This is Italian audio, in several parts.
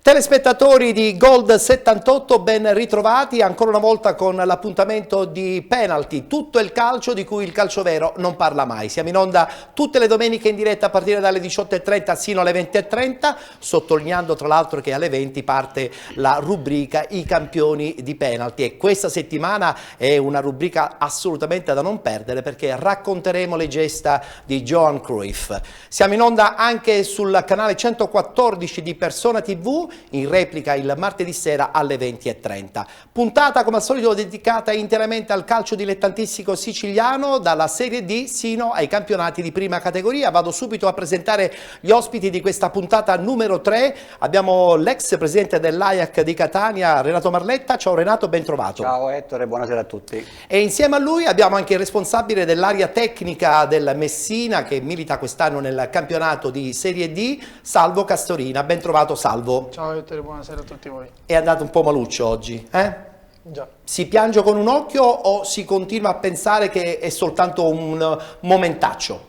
Telespettatori di Gold 78, ben ritrovati ancora una volta con l'appuntamento di Penalty, tutto il calcio di cui il calcio vero non parla mai. Siamo in onda tutte le domeniche in diretta a partire dalle 18:30 sino alle 20:30, sottolineando tra l'altro che alle 20 parte la rubrica I campioni di Penalty e questa settimana è una rubrica assolutamente da non perdere perché racconteremo le gesta di Johan Cruyff. Siamo in onda anche sul canale 114 di Persona TV, in replica il martedì sera alle 20:30. Puntata come al solito dedicata interamente al calcio dilettantistico siciliano, dalla Serie D sino ai campionati di prima categoria. Vado subito a presentare gli ospiti di questa puntata numero 3. Abbiamo l'ex presidente dell'Ajax di Catania, Renato Marletta. Ciao Renato, ben trovato. Ciao Ettore, buonasera a tutti. E insieme a lui abbiamo anche il responsabile dell'area tecnica del Messina, che milita quest'anno nel campionato di Serie D, Salvo Castorina. Ben trovato Salvo. Ciao Ettore, buonasera a tutti voi. È andato un po' maluccio oggi, eh? Già. Si piange con un occhio o si continua a pensare che è soltanto un momentaccio?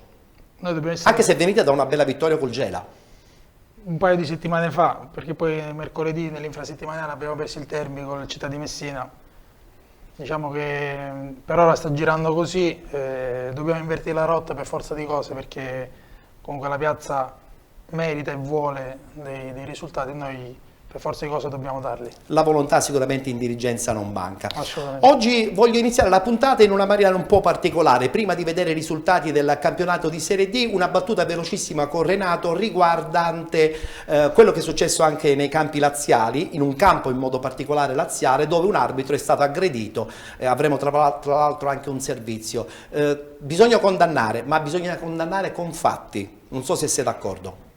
Noi dobbiamo essere Anche se venite da una bella vittoria col Gela. un paio di settimane fa, perché poi mercoledì nell'infrasettimanale abbiamo perso il derby con il Città di Messina. Diciamo che per ora sta girando così, dobbiamo invertire la rotta per forza di cose, perché comunque la piazza merita e vuole dei risultati e noi per forza di cose dobbiamo darli. La volontà sicuramente in dirigenza non manca. Assolutamente. Oggi voglio iniziare la puntata in una maniera un po' particolare. Prima di vedere i risultati del campionato di Serie D, una battuta velocissima con Renato riguardante quello che è successo anche nei campi laziali, in un campo in modo particolare laziale, dove un arbitro è stato aggredito. Avremo tra l'altro anche un servizio. Bisogna condannare, ma bisogna condannare con fatti. Non so se sei d'accordo.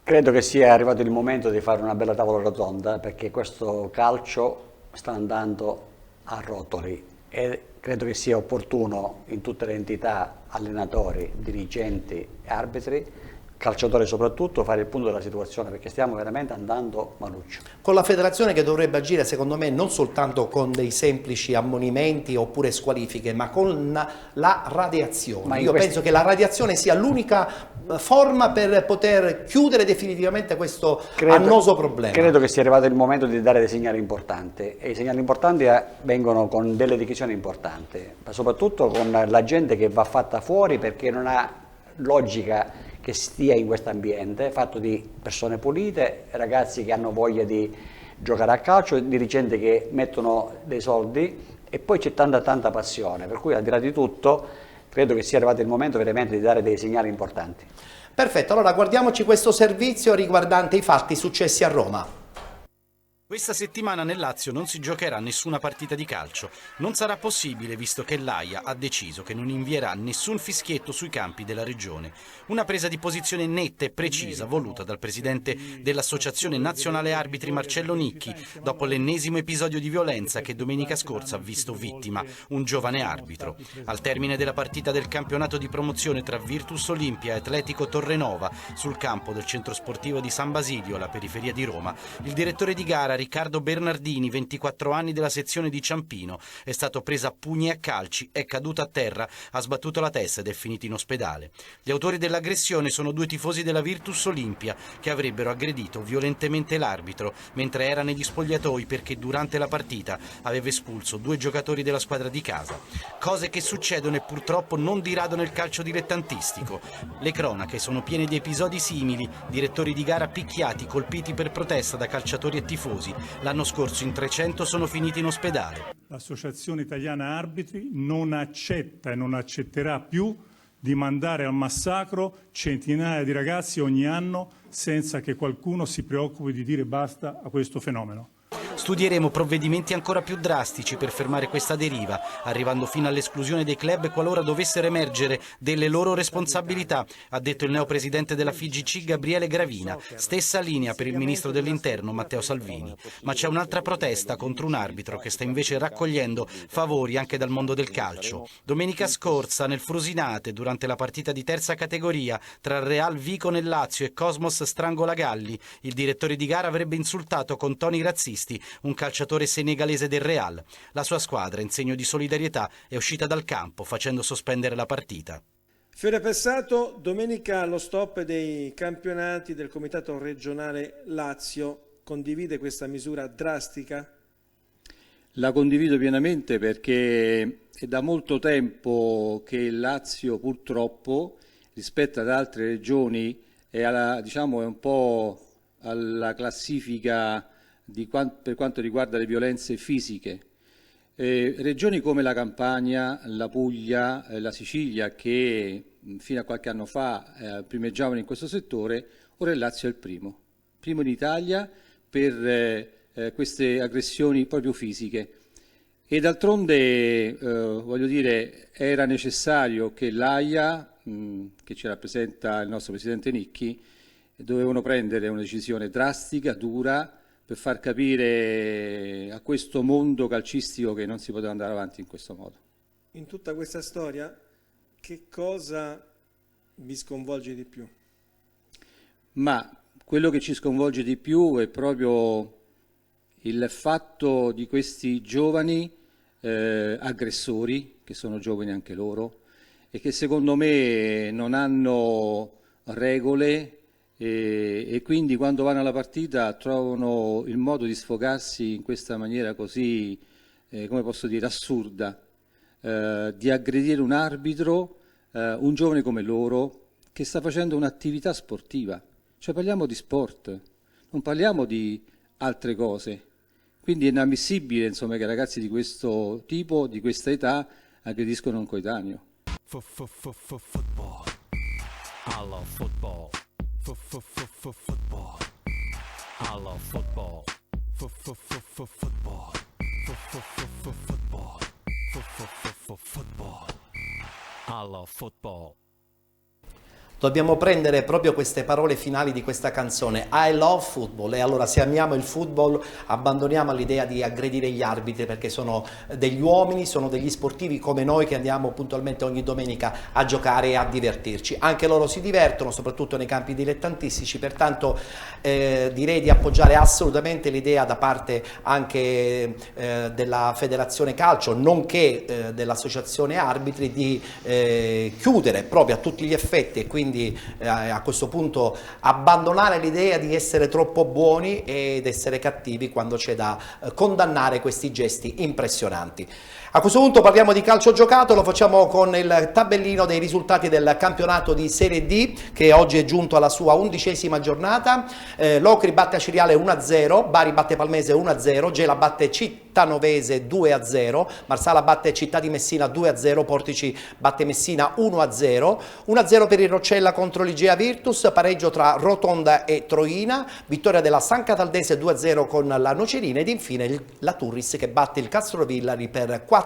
Credo che sia arrivato il momento di fare una bella tavola rotonda, perché questo calcio sta andando a rotoli e credo che sia opportuno in tutte le entità, allenatori, dirigenti e arbitri, calciatori soprattutto, fare il punto della situazione, perché stiamo veramente andando maluccio. Con la federazione che dovrebbe agire secondo me non soltanto con dei semplici ammonimenti oppure squalifiche, ma con la radiazione. Io penso che la radiazione sia l'unica forma per poter chiudere definitivamente questo annoso problema. Credo che sia arrivato il momento di dare dei segnali importanti, e i segnali importanti vengono con delle decisioni importanti, ma soprattutto con la gente che va fatta fuori, perché non ha logica che stia in questo ambiente fatto di persone pulite, ragazzi che hanno voglia di giocare a calcio, dirigenti che mettono dei soldi, e poi c'è tanta passione, per cui al di là di tutto credo che sia arrivato il momento veramente di dare dei segnali importanti. Perfetto, allora guardiamoci questo servizio riguardante i fatti successi a Roma. Questa settimana nel Lazio non si giocherà nessuna partita di calcio. Non sarà possibile, visto che l'AIA ha deciso che non invierà nessun fischietto sui campi della regione. Una presa di posizione netta e precisa voluta dal presidente dell'Associazione Nazionale Arbitri Marcello Nicchi, dopo l'ennesimo episodio di violenza che domenica scorsa ha visto vittima un giovane arbitro. Al termine della partita del campionato di promozione tra Virtus Olimpia e Atletico Torrenova sul campo del centro sportivo di San Basilio, alla periferia di Roma, il direttore di gara Riccardo Bernardini, 24 anni, della sezione di Ciampino, è stato preso a pugni e a calci, è caduto a terra, ha sbattuto la testa ed è finito in ospedale. Gli autori dell'aggressione sono due tifosi della Virtus Olimpia che avrebbero aggredito violentemente l'arbitro mentre era negli spogliatoi, perché durante la partita aveva espulso due giocatori della squadra di casa. Cose che succedono e purtroppo non di rado nel calcio dilettantistico. Le cronache sono piene di episodi simili, direttori di gara picchiati, colpiti per protesta da calciatori e tifosi. L'anno scorso in 300 sono finiti in ospedale. L'Associazione Italiana Arbitri non accetta e non accetterà più di mandare al massacro centinaia di ragazzi ogni anno senza che qualcuno si preoccupi di dire basta a questo fenomeno. Studieremo provvedimenti ancora più drastici per fermare questa deriva, arrivando fino all'esclusione dei club qualora dovessero emergere delle loro responsabilità, ha detto il neopresidente della FIGC Gabriele Gravina. Stessa linea per il ministro dell'Interno Matteo Salvini. Ma c'è un'altra protesta contro un arbitro che sta invece raccogliendo favori anche dal mondo del calcio. Domenica scorsa nel Frusinate, durante la partita di terza categoria tra Real Vico nel Lazio e Cosmos Strangolagalli, il direttore di gara avrebbe insultato con toni razzisti un calciatore senegalese del Real. La sua squadra, in segno di solidarietà, è uscita dal campo facendo sospendere la partita. Fiore Passato, domenica allo stop dei campionati del Comitato Regionale Lazio. condivide questa misura drastica? La condivido pienamente perché è da molto tempo che il Lazio purtroppo rispetto ad altre regioni diciamo, è un po' alla classifica per quanto riguarda le violenze fisiche. Regioni come la Campania, la Puglia, la Sicilia, che fino a qualche anno fa primeggiavano in questo settore, ora il Lazio è il primo in Italia per queste aggressioni proprio fisiche. E d'altronde, voglio dire, era necessario che l'AIA, che ci rappresenta il nostro Presidente Nicchi, dovevano prendere una decisione drastica, dura, per far capire a questo mondo calcistico che non si poteva andare avanti in questo modo. In tutta questa storia, che cosa vi sconvolge di più? Ma quello che ci sconvolge di più è proprio il fatto di questi giovani aggressori, che sono giovani anche loro, e che secondo me non hanno regole e quindi quando vanno alla partita trovano il modo di sfogarsi in questa maniera così, come posso dire, assurda, di aggredire un arbitro, un giovane come loro, che sta facendo un'attività sportiva. Cioè parliamo di sport, non parliamo di altre cose. Quindi è inammissibile, insomma, che ragazzi di questo tipo, di questa età, aggrediscono un coetaneo. Football. I love football. Football. I love football. Football. Football. I love football. Dobbiamo prendere proprio queste parole finali di questa canzone, I love football, e allora se amiamo il football abbandoniamo l'idea di aggredire gli arbitri, perché sono degli uomini, sono degli sportivi come noi che andiamo puntualmente ogni domenica a giocare e a divertirci. Anche loro si divertono, soprattutto nei campi dilettantistici, pertanto direi di appoggiare assolutamente l'idea da parte anche della Federazione Calcio, nonché dell'Associazione Arbitri, di chiudere proprio a tutti gli effetti e quindi a questo punto abbandonare l'idea di essere troppo buoni ed essere cattivi quando c'è da condannare questi gesti impressionanti. A questo punto parliamo di calcio giocato, lo facciamo con il tabellino dei risultati del campionato di Serie D, che oggi è giunto alla sua 11ª giornata. Locri batte Aciriale 1-0, Bari batte Palmese 1-0, Gela batte Cittanovese 2-0, Marsala batte Città di Messina 2-0, Portici batte Messina 1-0, 1-0 per il Roccella contro l'Igea Virtus, pareggio tra Rotonda e Troina, vittoria della San Cataldese 2-0 con la Nocerina ed infine la Turris che batte il Castrovillari per 4-2.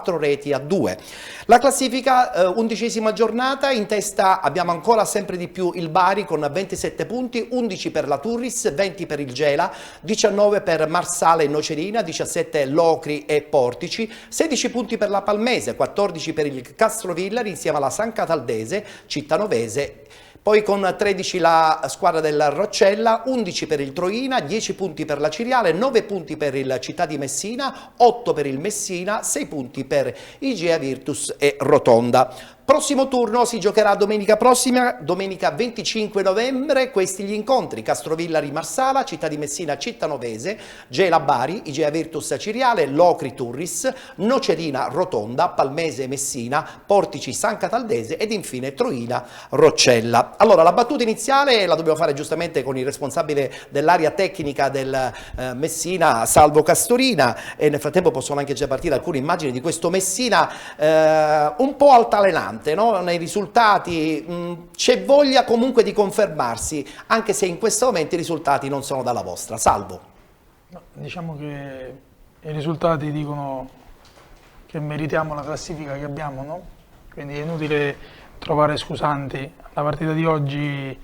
La classifica 11ª giornata, in testa abbiamo ancora sempre di più il Bari con 27 punti, 11 per la Turris, 20 per il Gela, 19 per Marsala e Nocerina, 17 Locri e Portici, 16 punti per la Palmese, 14 per il Castrovillari insieme alla San Cataldese, Cittanovese. Poi con 13 la squadra del Roccella, 11 per il Troina, 10 punti per la Ciriale, 9 punti per il Città di Messina, 8 per il Messina, 6 punti per Igea Virtus e Rotonda. Prossimo turno si giocherà domenica prossima, domenica 25 novembre, questi gli incontri: Castrovillari Marsala, Città di Messina Cittanovese, Gela Bari, Igea Virtus Ciriale, Locri Turris, Nocerina Rotonda, Palmese Messina, Portici San Cataldese ed infine Troina Roccella. Allora, la battuta iniziale la dobbiamo fare giustamente con il responsabile dell'area tecnica del Messina, Salvo Castorina, e nel frattempo possono anche già partire alcune immagini di questo Messina un po' altalenante, no? Nei risultati c'è voglia comunque di confermarsi, anche se in questo momento i risultati non sono dalla vostra. Salvo. No, diciamo che i risultati dicono che meritiamo la classifica che abbiamo, no? Quindi è inutile trovare scusanti. La partita di oggi,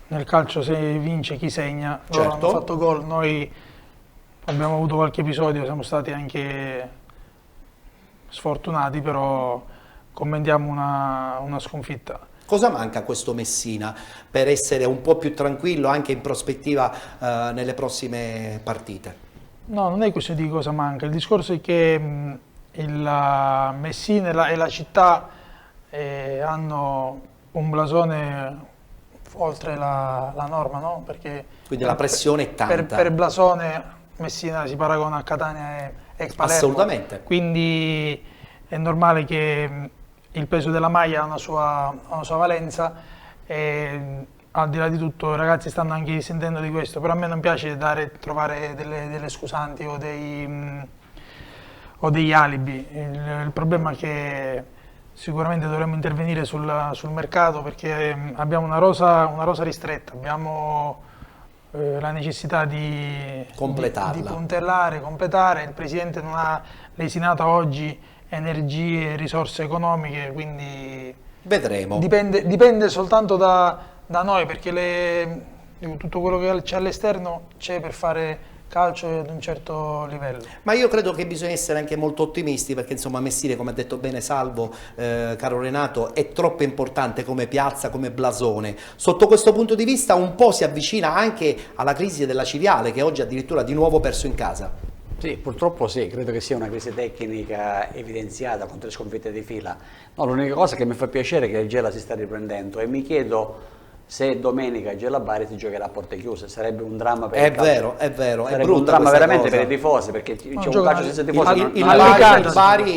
nel calcio se vince chi segna, loro Certo. hanno fatto gol, noi abbiamo avuto qualche episodio, siamo stati anche sfortunati, però commentiamo una sconfitta. Cosa manca a questo Messina per essere un po' più tranquillo anche in prospettiva nelle prossime partite? No, non è questione di cosa manca, il discorso è che il Messina e la città hanno un blasone oltre la norma, no? Perché Quindi la pressione è tanta. per blasone Messina si paragona a Catania e ex Palermo. Assolutamente. Quindi è normale che il peso della maglia ha una sua valenza e al di là di tutto i ragazzi stanno anche risentendo di questo, però a me non piace trovare delle scusanti o degli alibi. Il problema è che sicuramente dovremmo intervenire sul mercato perché abbiamo una rosa ristretta, abbiamo la necessità di Completarla. puntellare, completare. Il Presidente non ha lesinato oggi energie e risorse economiche, quindi Vedremo. dipende soltanto da noi, perché tutto quello che c'è all'esterno c'è per fare calcio ad un certo livello. Ma io credo che bisogna essere anche molto ottimisti perché insomma Messina, come ha detto bene Salvo, caro Renato, è troppo importante come piazza, come blasone. Sotto questo punto di vista un po' si avvicina anche alla crisi della Civiale che oggi addirittura di nuovo perso in casa. Sì, purtroppo sì, credo che sia una crisi tecnica evidenziata con 3 sconfitte di fila. No, l'unica cosa che mi fa piacere è che il Gela si sta riprendendo e mi chiedo se domenica il Gela Bari si giocherà a porte chiuse. Sarebbe un dramma per il calcio. È vero, è Sarebbe un brutta dramma questa veramente cosa. per i tifosi, perché c'è un gioca- calcio senza tifosi.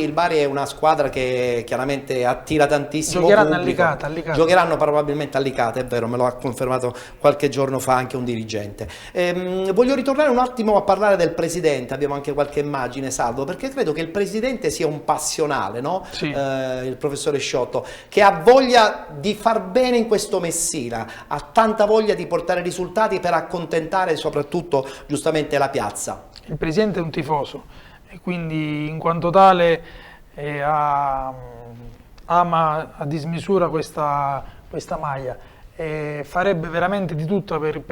Il Bari è una squadra che chiaramente attira tantissimo Giocheranno pubblico. a Licata. Giocheranno probabilmente a Licata, è vero, me lo ha confermato qualche giorno fa anche un dirigente. Voglio ritornare un attimo a parlare del Presidente, abbiamo anche qualche immagine, Salvo, perché credo che il Presidente sia un passionale, no? Sì. Il professore Sciotto, che ha voglia di far bene in questo Messina, ha tanta voglia di portare risultati per accontentare soprattutto giustamente la piazza. Il Presidente è un tifoso e quindi in quanto tale ama a dismisura questa maglia e farebbe veramente di tutto per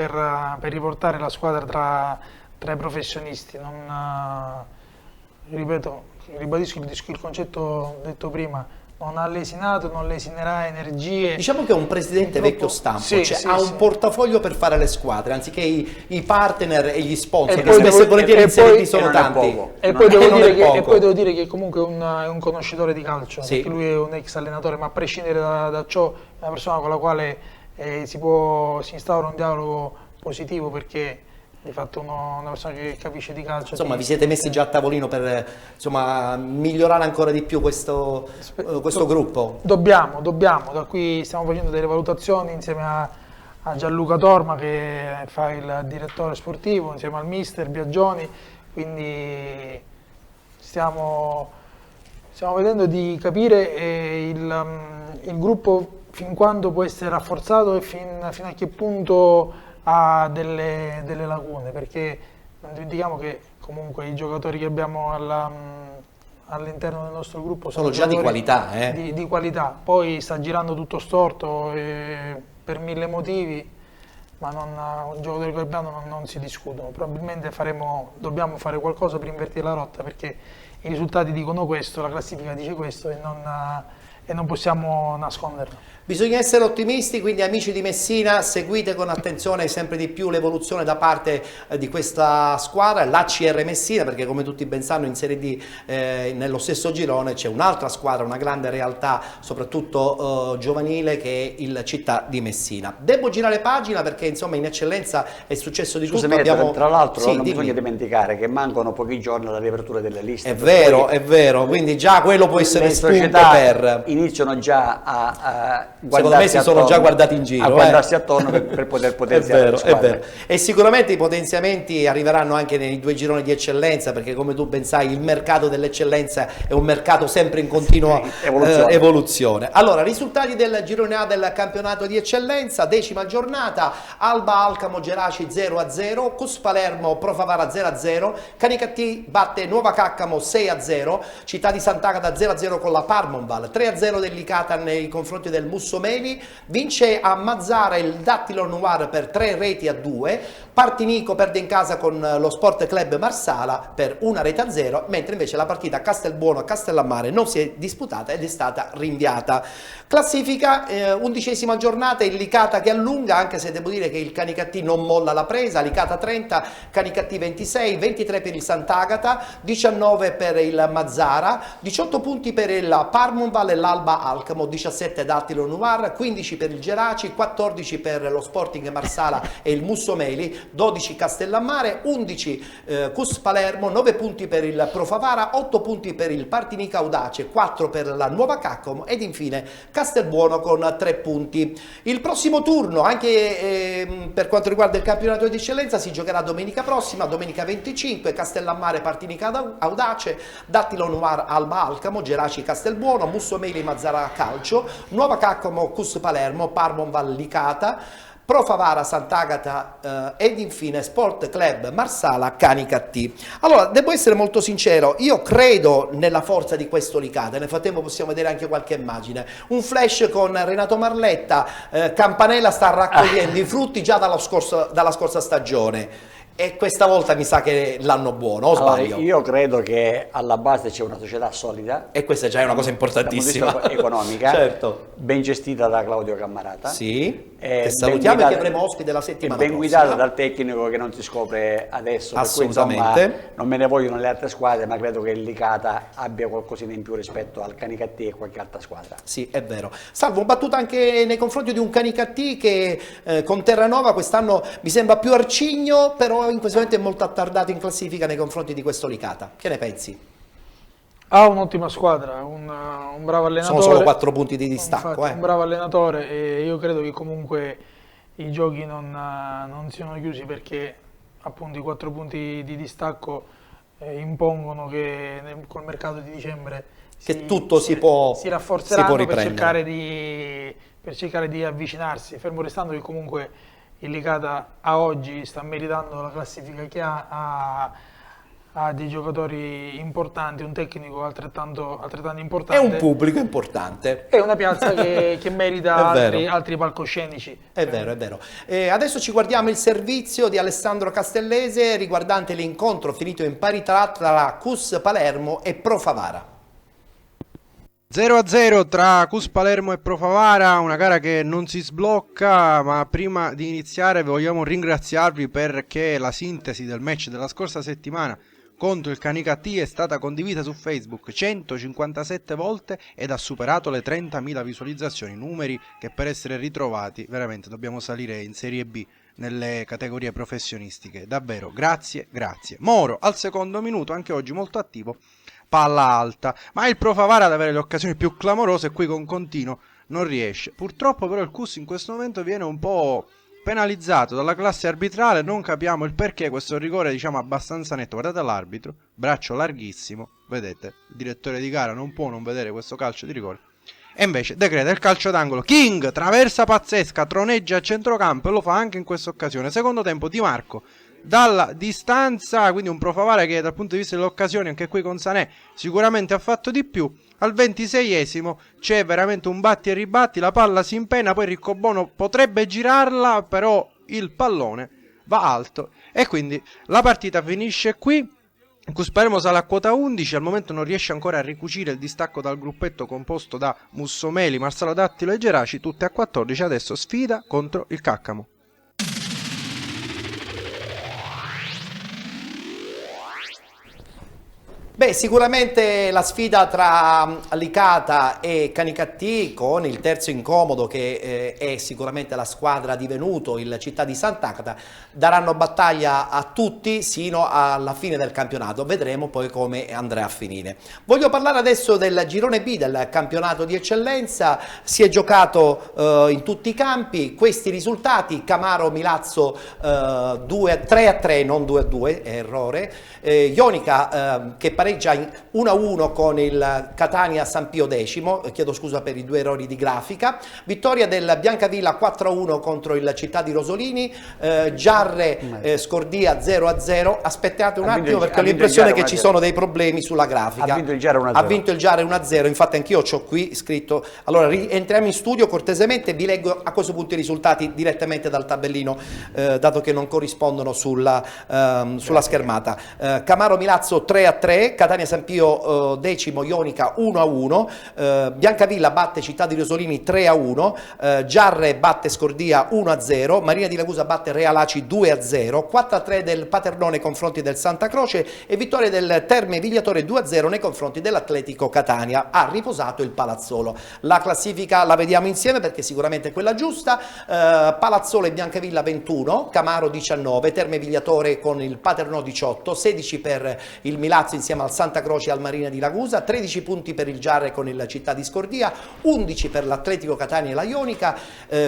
riportare la squadra tra i professionisti. Ribadisco il concetto detto prima, non ha lesinato, non lesinerà energie. Diciamo che è un presidente vecchio stampo, Sì, cioè sì, ha sì. un portafoglio per fare le squadre, anziché i partner e gli sponsor, E che poi spesso devo- e volentieri e in Serie poi- B sono e non è tanti. poco. E Non poi, è- devo non dire è che, poco. e poi devo dire che comunque è un conoscitore di calcio, Sì. perché lui è un ex allenatore, ma a prescindere da ciò è una persona con la quale si instaura un dialogo positivo, perché di fatto una persona che capisce di calcio. Insomma, vi siete messi già a tavolino per insomma, migliorare ancora di più questo gruppo? Dobbiamo, da qui stiamo facendo delle valutazioni insieme a Gianluca Torma che fa il direttore sportivo, insieme al mister Biagioni, quindi stiamo vedendo di capire il gruppo fin quando può essere rafforzato e fino a che punto ha delle lacune, perché non dimentichiamo che comunque i giocatori che abbiamo all'interno del nostro gruppo Sono già di giocatori qualità, di qualità. Poi sta girando tutto storto per 1000 motivi, ma i giocatori che abbiamo non si discutono. Probabilmente dobbiamo fare qualcosa per invertire la rotta, perché i risultati dicono questo, la classifica dice questo e non possiamo nasconderlo. Bisogna essere ottimisti, quindi amici di Messina, seguite con attenzione sempre di più l'evoluzione da parte di questa squadra, l'ACR Messina, perché come tutti ben sanno in Serie D nello stesso girone c'è un'altra squadra, una grande realtà, soprattutto giovanile, che è il Città di Messina. Devo girare pagina perché insomma in eccellenza è successo di tutto. Scusami, tra l'altro Sì, non dimmi. bisogna dimenticare che mancano pochi giorni alla riapertura delle liste. È per vero, cui è vero, quindi già quello può essere le spunto società per... iniziano già a Secondo me si sono già guardati in giro. a guardarsi attorno per poter È potenziare vero, le è squadre. vero. E sicuramente i potenziamenti arriveranno anche nei 2 gironi di eccellenza, perché come tu ben sai il mercato dell'eccellenza è un mercato sempre in continua evoluzione. Allora, risultati del girone A del campionato di eccellenza, 10ª giornata, Alba Alcamo Geraci 0-0, Cus Palermo Pro Favara 0-0, Canicattì batte Nuova Caccamo 6-0, Città di Sant'Agata 0-0 con la Parmonval, 3-0 del Licata nei confronti del Mussomeli, vince a Mazzara il Dattilo Noir per 3-2, Partinico perde in casa con lo Sport Club Marsala per 1-0, mentre invece la partita Castelbuono a Castellammare non si è disputata ed è stata rinviata. Classifica, 11ª giornata, il Licata che allunga, anche se devo dire che il Canicattì non molla la presa, Licata 30, Canicattì 26, 23 per il Sant'Agata, 19 per il Mazzara, 18 punti per il Parmonval e l'Alba l'Alba Alcamo, 17 Dattilo Nuvar, 15 per il Geraci, 14 per lo Sporting Marsala e il Mussomeli, 12 Castellammare, 11 Cus Palermo, 9 punti per il Pro Favara, 8 punti per il Partinica Audace, 4 per la Nuova Caccom ed infine Castelbuono con 3 punti. Il prossimo turno, anche per quanto riguarda il campionato di eccellenza, si giocherà domenica prossima, domenica 25, Castellammare Partinica Audace, Dattilo Nuvar Alba Alcamo, Geraci Castelbuono, Mussomeli Mazzara Calcio, Nuova Caccom Cus Palermo, Parmon Vallicata, Pro Favara Sant'Agata ed infine Sport Club Marsala Canicattì. Allora, devo essere molto sincero, io credo nella forza di questo Licata. Nel frattempo possiamo vedere anche qualche immagine. Un flash con Renato Marletta, Campanella sta raccogliendo i frutti già dalla scorsa stagione. E questa volta mi sa che l'anno buono, o sbaglio? Allora, io credo che alla base c'è una società solida. E questa già è una cosa importantissima. Dal punto di vista economica, certo. Ben gestita da Claudio Cammarata. Sì, che salutiamo e che avremo ospite la settimana prossima. Ben guidata dal tecnico che non si scopre adesso. Assolutamente. Per cui, insomma, non me ne vogliono le altre squadre, ma credo che il Licata abbia qualcosina in più rispetto al Canicattì e qualche altra squadra. Sì, è vero. Salvo, battuta anche nei confronti di un Canicattì che con Terranova quest'anno mi sembra più arcigno, però in questo momento è molto attardato in classifica nei confronti di questo Licata. Che ne pensi? Ha un'ottima squadra, un bravo allenatore. Sono solo 4 punti di distacco. Infatti, un bravo allenatore e io credo che comunque i giochi non siano chiusi, perché appunto i 4 punti di distacco impongono che col mercato di dicembre si rafforzeranno per cercare di avvicinarsi, fermo restando che comunque il Licata a oggi sta meritando la classifica che ha dei giocatori importanti, un tecnico altrettanto importante. È un pubblico importante. È una piazza che merita altri palcoscenici. È vero, è vero. Adesso ci guardiamo il servizio di Alessandro Castellese riguardante l'incontro finito in parità tra Cus Palermo e Pro Favara. 0-0 tra Cus Palermo e Pro Favara, una gara che non si sblocca, ma prima di iniziare vogliamo ringraziarvi perché la sintesi del match della scorsa settimana contro il Canicattì è stata condivisa su Facebook 157 volte ed ha superato le 30.000 visualizzazioni, numeri che per essere ritrovati veramente dobbiamo salire in Serie B nelle categorie professionistiche. Davvero, grazie. Moro al secondo minuto, anche oggi molto attivo, palla alta, ma il Pro Favara ad avere le occasioni più clamorose qui con Contino non riesce. Purtroppo però il Cus in questo momento viene un po' penalizzato dalla classe arbitrale, non capiamo il perché. Questo rigore diciamo abbastanza netto, guardate l'arbitro, braccio larghissimo, vedete, il direttore di gara non può non vedere questo calcio di rigore e invece decreta il calcio d'angolo. King, traversa pazzesca, troneggia a centrocampo e lo fa anche in questa occasione. Secondo tempo Di Marco dalla distanza, quindi un Pro Favara che dal punto di vista delle occasioni anche qui con Sané sicuramente ha fatto di più. Al 26esimo c'è veramente un batti e ribatti, la palla si impenna, poi Riccobono potrebbe girarla, però il pallone va alto e quindi la partita finisce qui. Cus Palermo sale a quota 11, al momento non riesce ancora a ricucire il distacco dal gruppetto composto da Mussomeli, Marsala Dattilo e Geraci, tutte a 14, adesso sfida contro il Caccamo. Beh, sicuramente la sfida tra Licata e Canicattì, con il terzo incomodo che è sicuramente la squadra di Venuto, il Città di Sant'Agata, daranno battaglia a tutti sino alla fine del campionato. Vedremo poi come andrà a finire. Voglio parlare adesso del girone B del campionato di eccellenza. Si è giocato in tutti i campi. Questi risultati: Camaro Milazzo 3-3, non 2-2, errore. Ionica che pareggia 1-1 con il Catania San Pio X, chiedo scusa per i 2 errori di grafica. Vittoria del Biancavilla 4-1 contro il Città di Rosolini. Giarre Scordia 0-0. Aspettate un attimo perché ho l'impressione che ci sono dei problemi sulla grafica. Ha vinto il Giarre 1-0. Ha vinto il Giarre 1-0, infatti anch'io ho qui scritto. Allora rientriamo in studio cortesemente, vi leggo a questo punto i risultati direttamente dal tabellino, dato che non corrispondono sulla schermata. Camaro Milazzo 3-3 Catania San Pio decimo, Ionica 1-1, Biancavilla batte Città di Rosolini 3-1, Giarre batte Scordia 1-0, Marina di Ragusa batte Real Aci 2-0, 4-3 del Paternò nei confronti del Santa Croce e vittoria del Terme Vigliatore 2-0 nei confronti dell'Atletico Catania. Ha riposato il Palazzolo. La classifica la vediamo insieme perché sicuramente è quella giusta. Palazzolo e Biancavilla 21, Camaro 19, Terme Vigliatore con il Paternò 18, 16 per il Milazzo insieme al Santa Croce e al Marina di Ragusa, 13 punti per il Giarre con il Città di Scordia, 11 per l'Atletico Catania e la Ionica,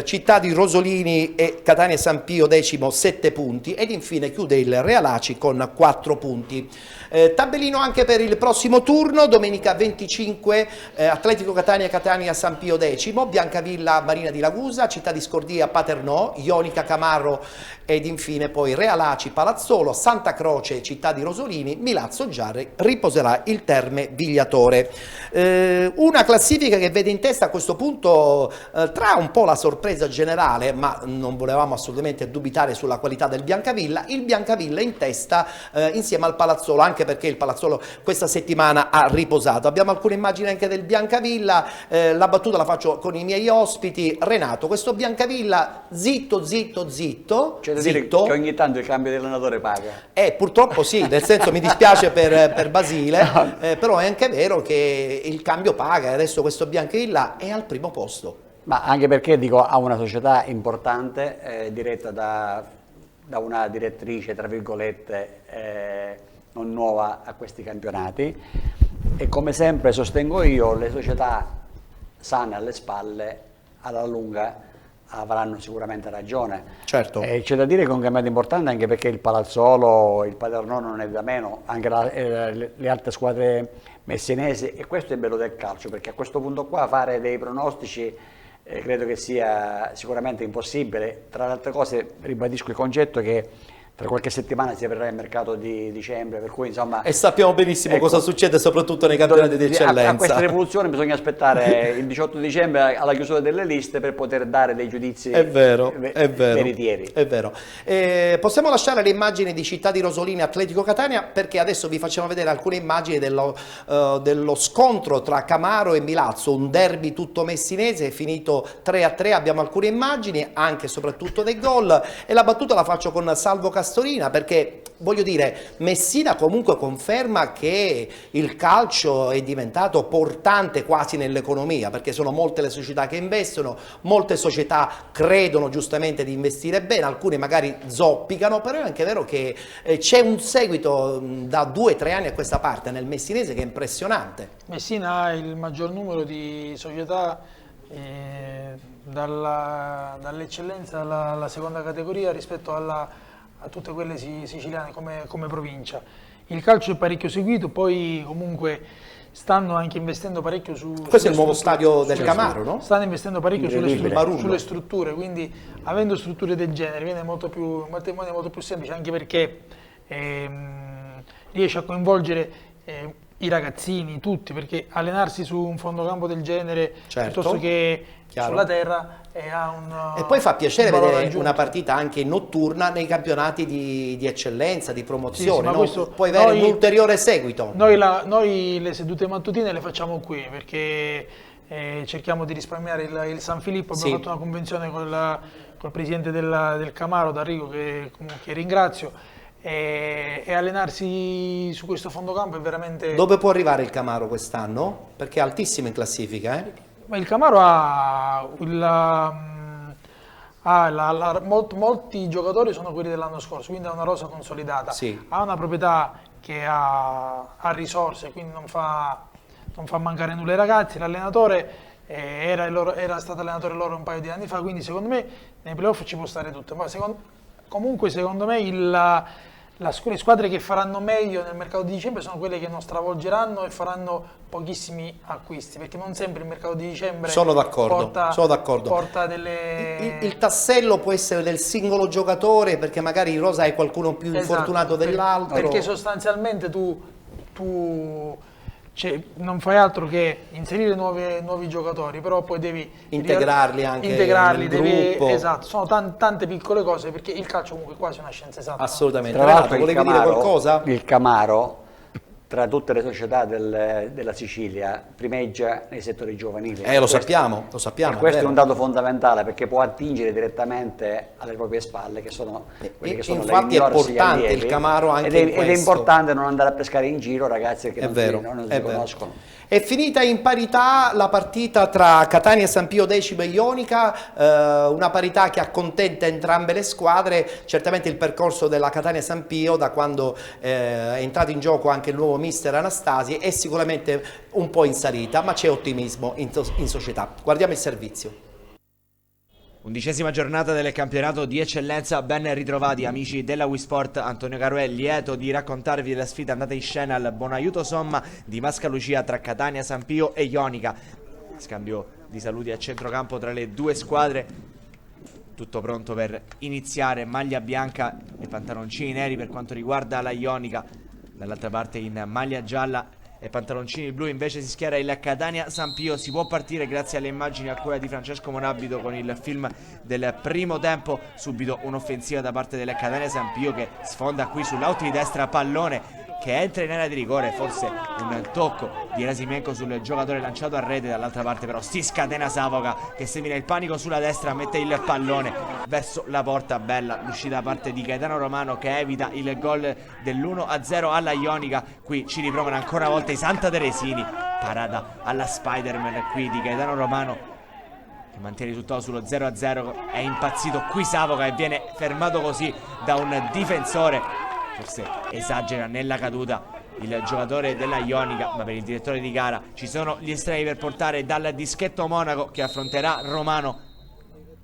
Città di Rosolini e Catania San Pio decimo 7 punti ed infine chiude il Real Aci con 4 punti. Tabellino anche per il prossimo turno, domenica 25 Atletico Catania Catania San Pio decimo, Biancavilla Marina di Ragusa, Città di Scordia Paternò, Ionica Camaro ed infine poi Real Aci Palazzolo, Santa Croce Città di Rosolini, Milazzo Giarre, riposerà il Terme Vigliatore. Una classifica che vede in testa a questo punto tra un po' la sorpresa generale, ma non volevamo assolutamente dubitare sulla qualità del Biancavilla, il Biancavilla in testa insieme al Palazzolo, anche perché il Palazzolo questa settimana ha riposato. Abbiamo alcune immagini anche del Biancavilla, la battuta la faccio con i miei ospiti. Renato, questo Biancavilla zitto, C'è da dire che ogni tanto il cambio di allenatore paga. Purtroppo sì, nel senso mi dispiace per Basile, però è anche vero che il cambio paga e adesso questo Biancavilla è al primo posto. Ma anche perché dico, ha una società importante diretta da una direttrice, tra virgolette, non nuova a questi campionati e come sempre sostengo io, le società sane alle spalle alla lunga avranno sicuramente ragione. Certo. C'è da dire che è un campionato importante anche perché il Palazzolo, il Paternò non è da meno, anche le altre squadre messinesi, e questo è il bello del calcio, perché a questo punto qua fare dei pronostici credo che sia sicuramente impossibile. Tra le altre cose ribadisco il concetto che tra qualche settimana si aprirà il mercato di dicembre, per cui insomma... E sappiamo benissimo ecco, cosa succede soprattutto nei campionati di eccellenza. A questa rivoluzione bisogna aspettare il 18 dicembre alla chiusura delle liste per poter dare dei giudizi veritieri. È vero. Possiamo lasciare le immagini di Città di Rosolini Atletico Catania perché adesso vi facciamo vedere alcune immagini dello scontro tra Camaro e Milazzo, un derby tutto messinese, è finito 3-3, abbiamo alcune immagini anche e soprattutto dei gol e la battuta la faccio con Salvo Castorina perché voglio dire Messina comunque conferma che il calcio è diventato portante quasi nell'economia perché sono molte le società che investono, molte società credono giustamente di investire bene, alcune magari zoppicano, però è anche vero che c'è un seguito da 2 o 3 anni a questa parte nel messinese che è impressionante. Messina ha il maggior numero di società dall'eccellenza alla seconda categoria rispetto a tutte quelle siciliane come provincia. Il calcio è parecchio seguito, poi comunque stanno anche investendo parecchio su... Questo è il nuovo stadio del Camaro, no? Stanno investendo parecchio sulle strutture, quindi avendo strutture del genere viene molto più semplice, anche perché riesce a coinvolgere i ragazzini, tutti, perché allenarsi su un fondocampo del genere piuttosto che sulla terra ha un... E poi fa piacere vedere una partita anche notturna nei campionati di eccellenza, di promozione, sì, no? Puoi avere un ulteriore seguito. Noi le sedute mattutine le facciamo qui perché cerchiamo di risparmiare il San Filippo, abbiamo fatto una convenzione col presidente del Camaro, D'Arrigo, che ringrazio, e allenarsi su questo fondocampo è veramente... Dove può arrivare il Camaro quest'anno? Perché è altissimo in classifica, Ma il Camaro molti giocatori sono quelli dell'anno scorso, quindi ha una rosa consolidata, ha una proprietà che ha risorse, quindi non fa mancare nulla ai ragazzi. L'allenatore era stato allenatore loro un paio di anni fa, quindi secondo me nei playoff ci può stare tutto. Ma comunque secondo me le squadre che faranno meglio nel mercato di dicembre sono quelle che non stravolgeranno e faranno pochissimi acquisti, perché non sempre il mercato di dicembre porta delle... Il tassello può essere del singolo giocatore, perché magari in rosa hai qualcuno più infortunato dell'altro. Perché sostanzialmente tu non fai altro che inserire nuovi giocatori, però poi devi integrarli anche nel gruppo. Esatto, sono tante piccole cose, perché il calcio comunque è quasi una scienza esatta. Assolutamente. Tra l'altro volevi dire qualcosa? Il Camaro tra tutte le società della Sicilia primeggia nei settori giovanili. Lo sappiamo. E questo è un dato fondamentale, perché può attingere direttamente alle proprie spalle, che sono quelli che sono infatti le è importante il Camaro anche ed in è questo. importante non andare a pescare in giro ragazzi che non si conoscono. È finita in parità la partita tra Catania San Pio X e Ionica, una parità che accontenta entrambe le squadre. Certamente il percorso della Catania San Pio, da quando è entrato in gioco anche il nuovo mister Anastasi, è sicuramente un po' in salita, ma c'è ottimismo in società. Guardiamo il servizio. 11ª giornata del campionato di eccellenza, ben ritrovati amici della Wisport. Antonio Caruè, lieto di raccontarvi la sfida andata in scena al Bonaiuto Somma di Mascalucia tra Catania San Pio e Ionica. Scambio di saluti a centrocampo tra le due squadre, tutto pronto per iniziare. Maglia bianca e pantaloncini neri per quanto riguarda la Ionica, dall'altra parte in maglia gialla e pantaloncini blu invece si schiera il Catania San Pio. Si può partire grazie alle immagini a cura di Francesco Monabito con il film del primo tempo. Subito un'offensiva da parte del Catania San Pio che sfonda qui sull'out di destra, pallone che entra in area di rigore, forse un tocco di Rasimenko sul giocatore lanciato a rete. Dall'altra parte però si scatena Savoca che semina il panico sulla destra, mette il pallone verso la porta. Bella l'uscita da parte di Gaetano Romano che evita il gol dell'1-0 alla Ionica. Qui ci riprovano ancora una volta i Santa Teresini, parata alla Spider-Man qui di Gaetano Romano che mantiene il risultato sullo 0-0. È impazzito qui Savoca e viene fermato così da un difensore. Forse esagera nella caduta il giocatore della Ionica, ma per il direttore di gara ci sono gli estremi per portare dal dischetto Monaco che affronterà Romano.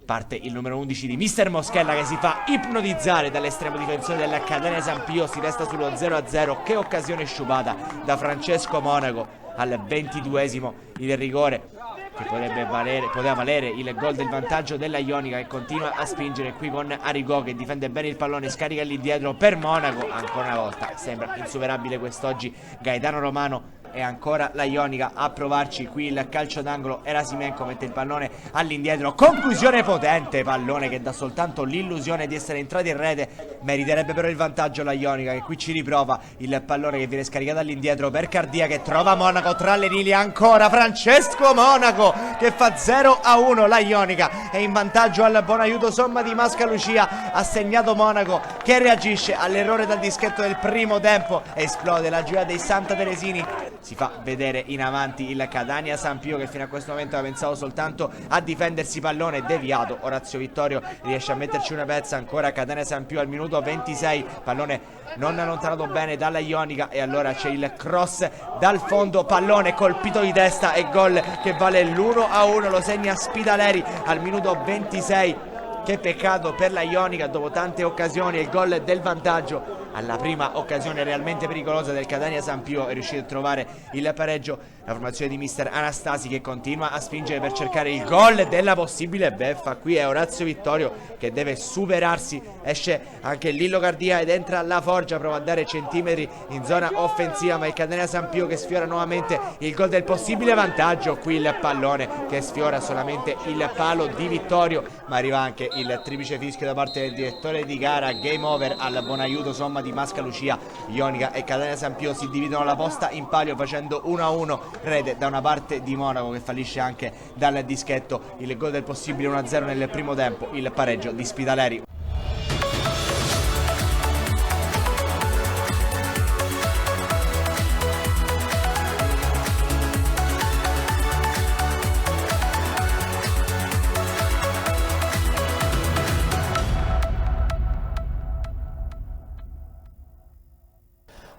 Parte il numero 11 di Mister Moschella che si fa ipnotizzare dall'estremo difensore della Catania San Pio. Si resta sullo 0-0. Che occasione sciupata da Francesco Monaco al 22esimo, il rigore che poteva valere il gol del vantaggio della Ionica, che continua a spingere qui con Arrigò che difende bene il pallone, scarica lì dietro per Monaco. Ancora una volta sembra insuperabile quest'oggi Gaetano Romano e ancora la Ionica a provarci qui il calcio d'angolo. Rasimenko mette il pallone all'indietro, conclusione potente, pallone che dà soltanto l'illusione di essere entrati in rete. Meriterebbe però il vantaggio la Ionica che qui ci riprova, il pallone che viene scaricato all'indietro per Cardia che trova Monaco tra le linee. Ancora Francesco Monaco che fa 0-1. La Ionica è in vantaggio al Bonaiuto Somma di Mascalucia. Ha segnato Monaco che reagisce all'errore dal dischetto del primo tempo. Esplode la gioia dei Santa Teresini. Si fa vedere in avanti il Catania San Pio che fino a questo momento aveva pensato soltanto a difendersi, pallone deviato. Orazio Vittorio riesce a metterci una pezza. Ancora Catania San Pio al minuto 26, pallone non allontanato bene dalla Ionica e allora c'è il cross dal fondo, pallone colpito di testa e gol che vale l'1-1. Lo segna Spidaleri al minuto 26. Che peccato per la Ionica dopo tante occasioni. Il gol del vantaggio alla prima occasione realmente pericolosa del Catania San Pio è riuscito a trovare il pareggio la formazione di mister Anastasi che continua a spingere per cercare il gol della possibile beffa. Qui è Orazio Vittorio che deve superarsi, esce anche Lillo Cardia ed entra La Forgia, prova a dare centimetri in zona offensiva ma il Catania San Pio che sfiora nuovamente il gol del possibile vantaggio. Qui il pallone che sfiora solamente il palo di Vittorio, ma arriva anche il triplice fischio da parte del direttore di gara. Game over al Bonaiuto Somma di Mascalucia. Ionica e Catania San Pio si dividono la posta in palio facendo 1-1. Rete da una parte di Monaco che fallisce anche dal dischetto, il gol del possibile 1-0 nel primo tempo, il pareggio di Spidaleri.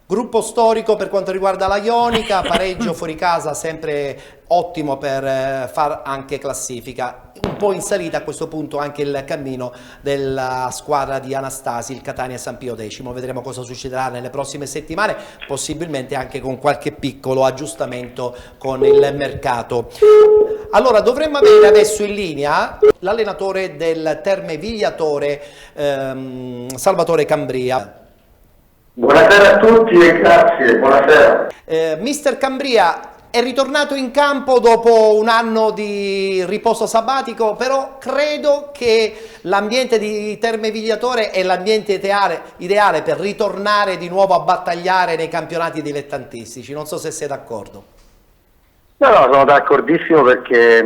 Gruppo storico per quanto riguarda la Ionica, pareggio fuori casa sempre ottimo per far anche classifica. Un po' in salita a questo punto anche il cammino della squadra di Anastasi, il Catania San Pio X. Vedremo cosa succederà nelle prossime settimane, possibilmente anche con qualche piccolo aggiustamento con il mercato. Allora dovremmo avere adesso in linea l'allenatore del Terme Vigliatore, Salvatore Cambria. Buonasera a tutti e grazie, buonasera. Mister Cambria, È ritornato in campo dopo un anno di riposo sabbatico, però credo che l'ambiente di Terme Vigliatore è l'ambiente ideale per ritornare di nuovo a battagliare nei campionati dilettantistici. Non so se sei d'accordo. No, sono d'accordissimo, perché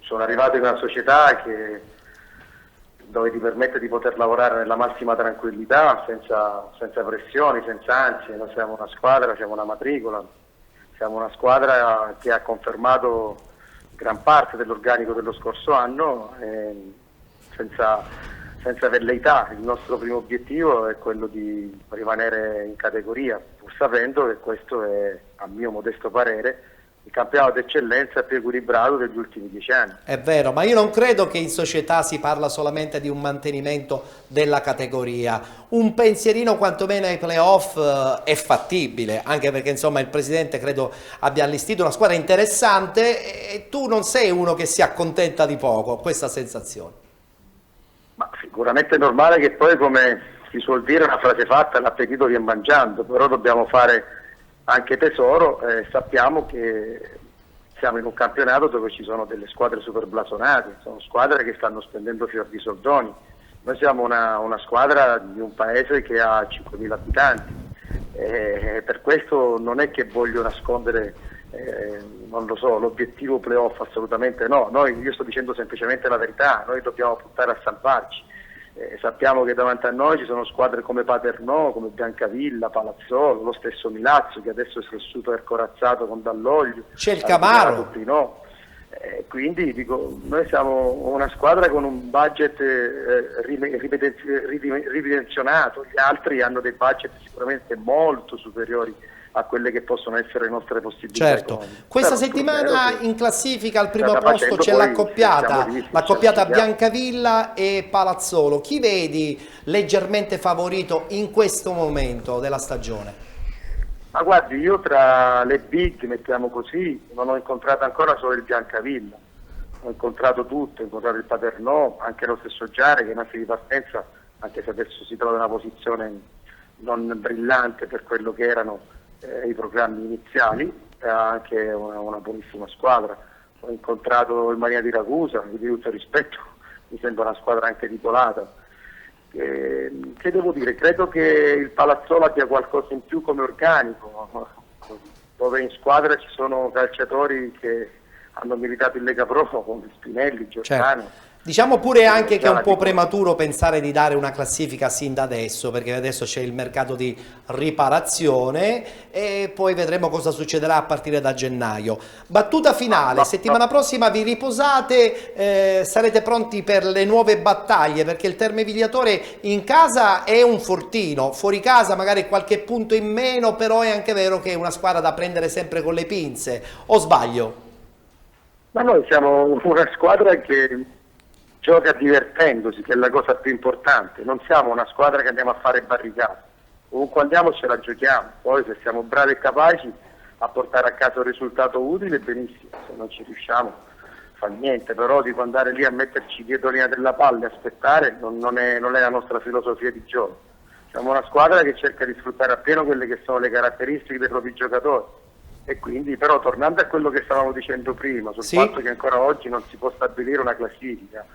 sono arrivato in una società dove ti permette di poter lavorare nella massima tranquillità, senza pressioni, senza ansie. Noi siamo una squadra, siamo una matricola. Siamo una squadra che ha confermato gran parte dell'organico dello scorso anno, senza velleità. Il nostro primo obiettivo è quello di rimanere in categoria, pur sapendo che questo è, a mio modesto parere, il campionato d'eccellenza più equilibrato degli ultimi 10 anni. È vero, ma io non credo che in società si parla solamente di un mantenimento della categoria. Un pensierino quantomeno ai playoff è fattibile, anche perché insomma il presidente credo abbia allestito una squadra interessante e tu non sei uno che si accontenta di poco, ho questa sensazione. Ma sicuramente è normale che poi, come si suol dire, una frase fatta, l'appetito viene mangiando, però dobbiamo fare anche tesoro. Sappiamo che siamo in un campionato dove ci sono delle squadre super blasonate, sono squadre che stanno spendendo fior di soldoni. Noi siamo una squadra di un paese che ha 5.000 abitanti, per questo non è che voglio nascondere non lo so, l'obiettivo playoff, assolutamente no. Io sto dicendo semplicemente la verità, noi dobbiamo puntare a salvarci. Sappiamo che davanti a noi ci sono squadre come Paternò, come Biancavilla, Palazzolo, lo stesso Milazzo che adesso si è super corazzato con Dall'Oglio, c'è il Camaro, quindi dico, noi siamo una squadra con un budget ridimensionato, gli altri hanno dei budget sicuramente molto superiori a quelle che possono essere le nostre possibilità. Certo, questa settimana in classifica al primo posto c'è l'accoppiata Biancavilla e Palazzolo. Chi vedi leggermente favorito in questo momento della stagione? Ma guardi, io tra le big, mettiamo così, non ho incontrato ancora solo il Biancavilla, ho incontrato tutto, ho incontrato il Paternò, anche lo stesso Giare, che è in fase di partenza, anche se adesso si trova in una posizione non brillante per quello che erano i programmi iniziali, è anche una buonissima squadra. Ho incontrato il Maria di Ragusa, di tutto rispetto, mi sembra una squadra anche titolata. Che devo dire? Credo che il Palazzolo abbia qualcosa in più come organico, dove in squadra ci sono calciatori che hanno militato in Lega Pro, come Spinelli, Giordano. Certo. Diciamo pure anche che è un po' prematuro pensare di dare una classifica sin da adesso, perché adesso c'è il mercato di riparazione e poi vedremo cosa succederà a partire da gennaio. Battuta finale, settimana prossima vi riposate, sarete pronti per le nuove battaglie, perché il Terme Vigliatore in casa è un fortino, fuori casa magari qualche punto in meno, però è anche vero che è una squadra da prendere sempre con le pinze, o sbaglio? Ma noi siamo una squadra che gioca divertendosi, che è la cosa più importante. Non siamo una squadra che andiamo a fare barricate, ovunque andiamo ce la giochiamo, poi se siamo bravi e capaci a portare a casa un risultato utile, benissimo, se non ci riusciamo fa niente, però dico, andare lì a metterci dietro linea della palla e aspettare non è la nostra filosofia di gioco. Siamo una squadra che cerca di sfruttare appieno quelle che sono le caratteristiche dei propri giocatori. E quindi, però, tornando a quello che stavamo dicendo prima, sul fatto che ancora oggi non si può stabilire una classifica,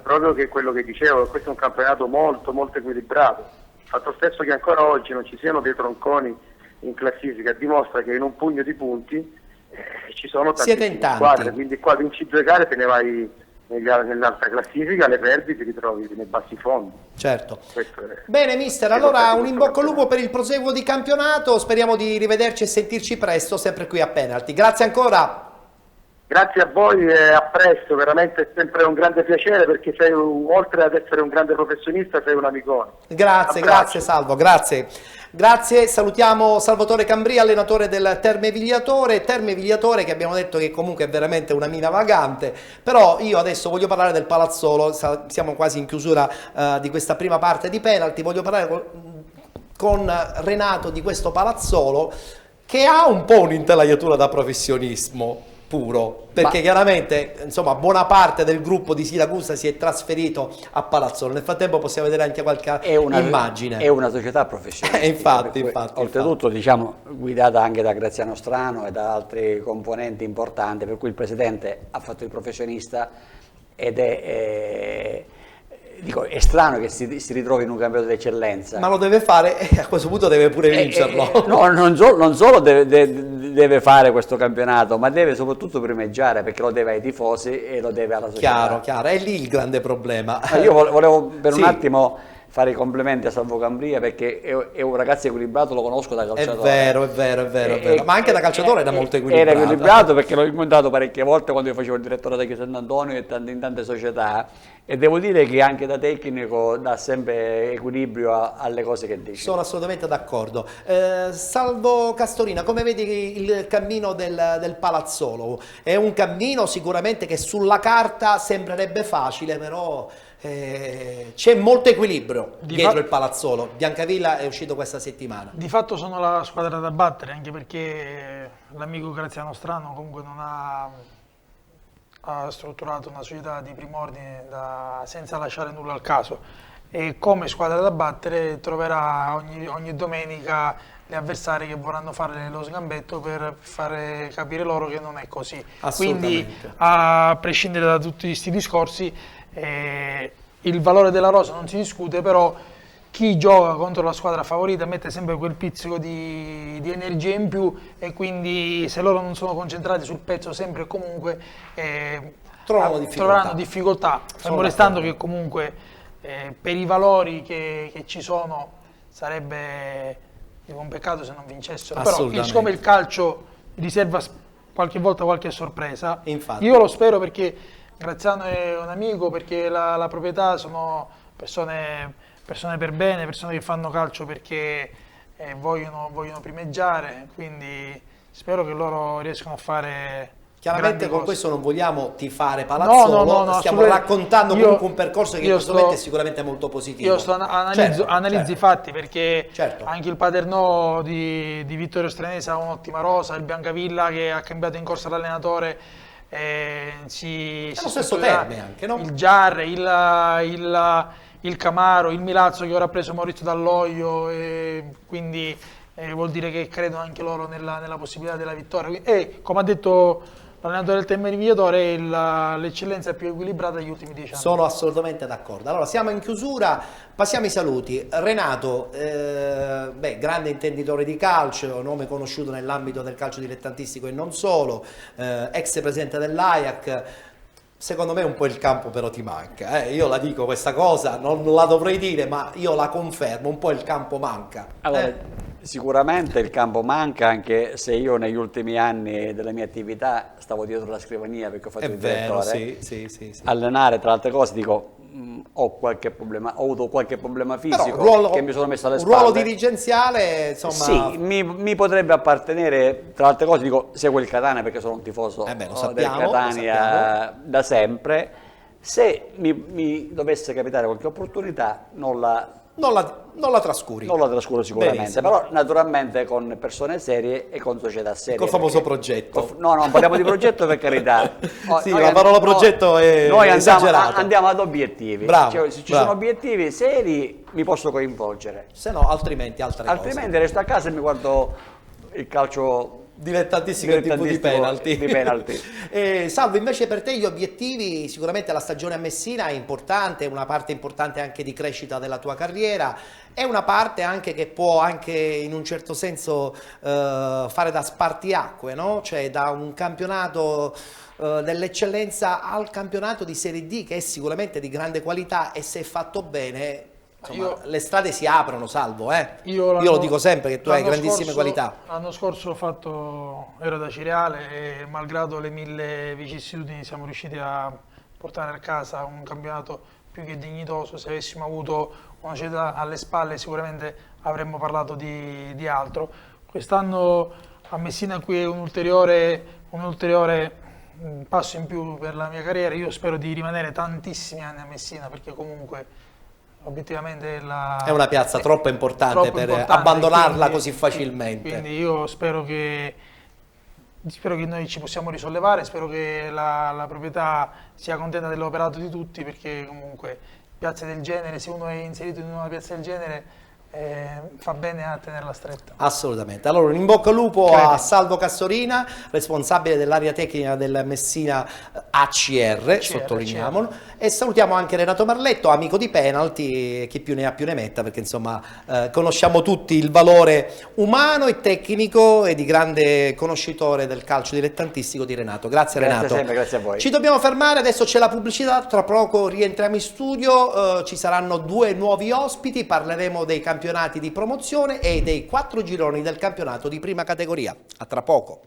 proprio che quello che dicevo, questo è un campionato molto molto equilibrato. Il fatto stesso che ancora oggi non ci siano dei tronconi in classifica dimostra che in un pugno di punti ci sono tantissime squadre, quindi qua vinci 2 gare, te ne vai nell'altra classifica, le perdi, ti ritrovi nei bassi fondi. Certo. Bene mister, allora un in bocca al lupo per il proseguo di campionato, speriamo di rivederci e sentirci presto, sempre qui a Penalty. Grazie ancora. Grazie a voi e a presto, veramente è sempre un grande piacere, perché sei, oltre ad essere un grande professionista, sei un amicone. Grazie Salvo, grazie. Grazie, salutiamo Salvatore Cambria, allenatore del Terme Vigliatore che abbiamo detto che comunque è veramente una mina vagante, però io adesso voglio parlare del Palazzolo, siamo quasi in chiusura di questa prima parte di Penalty, voglio parlare con Renato di questo Palazzolo che ha un po' un'intelaiatura da professionismo. puro, perché chiaramente insomma buona parte del gruppo di Siracusa si è trasferito a Palazzolo. Nel frattempo possiamo vedere anche qualche immagine. È una società professionale. infatti. Oltretutto, diciamo, guidata anche da Graziano Strano e da altri componenti importanti, per cui il presidente ha fatto il professionista ed è strano che si ritrovi in un campionato d'eccellenza. Ma lo deve fare e a questo punto deve pure vincerlo. No, non solo deve fare questo campionato, ma deve soprattutto primeggiare, perché lo deve ai tifosi e lo deve alla società. Chiaro, è lì il grande problema. Io volevo per un attimo fare i complimenti a Salvo Cambria, perché è un ragazzo equilibrato, lo conosco da calciatore. È vero. Ma anche da calciatore era molto equilibrato. Era equilibrato perché l'ho incontrato parecchie volte quando io facevo il direttore da Chiesa Sant'Antonio e in tante società, e devo dire che anche da tecnico dà sempre equilibrio alle cose che dice. Sono assolutamente d'accordo. Salvo Castorina, come vedi il cammino del Palazzolo? È un cammino sicuramente che sulla carta sembrerebbe facile, però c'è molto equilibrio dietro il Palazzolo. Biancavilla è uscito questa settimana. Di fatto sono la squadra da battere, anche perché l'amico Graziano Strano comunque non ha strutturato una società di primo ordine senza lasciare nulla al caso, e come squadra da battere troverà ogni domenica gli avversari che vorranno fare lo sgambetto per fare capire loro che non è così. Quindi, a prescindere da tutti questi discorsi, il valore della rosa non si discute, però chi gioca contro la squadra favorita mette sempre quel pizzico di energia in più, e quindi se loro non sono concentrati sul pezzo sempre e comunque troveranno difficoltà, fermo restando che comunque per i valori che ci sono sarebbe un peccato se non vincessero, però siccome il calcio riserva qualche volta qualche sorpresa, io lo spero, perché Graziano è un amico, perché la proprietà sono persone per bene, persone che fanno calcio perché vogliono primeggiare, quindi spero che loro riescano a fare. Chiaramente con questo non vogliamo tifare Palazzolo, no, stiamo raccontando comunque un percorso che in questo momento è sicuramente molto positivo. Io analizzo i fatti, perché anche il Paternò di Vittorio Stranese ha un'ottima rosa, il Biancavilla che ha cambiato in corsa l'allenatore, lo stesso Terme anche, no? Il Giarre, il Camaro, il Milazzo che ora ha preso Maurizio Dall'Oglio, quindi vuol dire che credono anche loro nella possibilità della vittoria, e come ha detto l'allenatore del Temme Rivigliatore, l'eccellenza più equilibrata degli ultimi 10 anni. Sono assolutamente d'accordo. Allora siamo in chiusura, passiamo ai saluti. Renato, grande intenditore di calcio, nome conosciuto nell'ambito del calcio dilettantistico e non solo, ex presidente dell'Ajax. Secondo me un po' il campo però ti manca, io la dico questa cosa, non la dovrei dire, ma io la confermo, un po' il campo manca. Allora, sicuramente il campo manca, anche se io negli ultimi anni della mia attività stavo dietro la scrivania, perché ho fatto il direttore. Sì. Allenare, tra altre cose, dico, ho avuto qualche problema fisico che mi sono messo alle spalle. Un ruolo dirigenziale, insomma. Sì, mi potrebbe appartenere, tra altre cose, dico, seguo il Catania perché sono un tifoso del Catania da sempre. Se mi dovesse capitare qualche opportunità, non la trascuri. Non la trascuro sicuramente. Benissimo. Però naturalmente con persone serie e con società serie. Col famoso progetto. No, non parliamo di progetto, per carità. La parola progetto è esagerata. Andiamo ad obiettivi. Bravo, cioè, se ci sono obiettivi seri mi posso coinvolgere. Se no, altrimenti Altrimenti resto a casa e mi guardo il calcio dilettantistico di penalty. Di Salvo, invece per te gli obiettivi, sicuramente la stagione a Messina è importante, è una parte importante anche di crescita della tua carriera, è una parte anche che può anche in un certo senso fare da spartiacque, no? Cioè da un campionato dell'eccellenza al campionato di Serie D, che è sicuramente di grande qualità, e se fatto bene, insomma, le strade si aprono, Salvo. Io lo dico sempre che tu hai grandissime qualità. L'anno scorso ero da Cireale e malgrado le 1000 vicissitudini siamo riusciti a portare a casa un campionato più che dignitoso. Se avessimo avuto una società alle spalle sicuramente avremmo parlato di altro. Quest'anno a Messina qui è un ulteriore passo in più per la mia carriera. Io spero di rimanere tantissimi anni a Messina, perché comunque obiettivamente è una piazza troppo importante per abbandonarla così facilmente. Quindi io spero che Spero che noi ci possiamo risollevare, spero che la proprietà sia contenta dell'operato di tutti, perché comunque piazze del genere, se uno è inserito in una piazza del genere, fa bene a tenerla stretta. Assolutamente. Allora un in bocca al lupo a Salvo Castorina, responsabile dell'area tecnica del Messina ACR, sottolineiamolo, e salutiamo anche Renato Marletto, amico di Penalty, chi più ne ha più ne metta, perché insomma conosciamo tutti il valore umano e tecnico e di grande conoscitore del calcio dilettantistico di Renato. Grazie Renato. Sempre, grazie a voi. Ci dobbiamo fermare, adesso c'è la pubblicità, tra poco rientriamo in studio, ci saranno 2 nuovi ospiti, parleremo dei campionati di promozione e dei 4 gironi del campionato di prima categoria. A tra poco.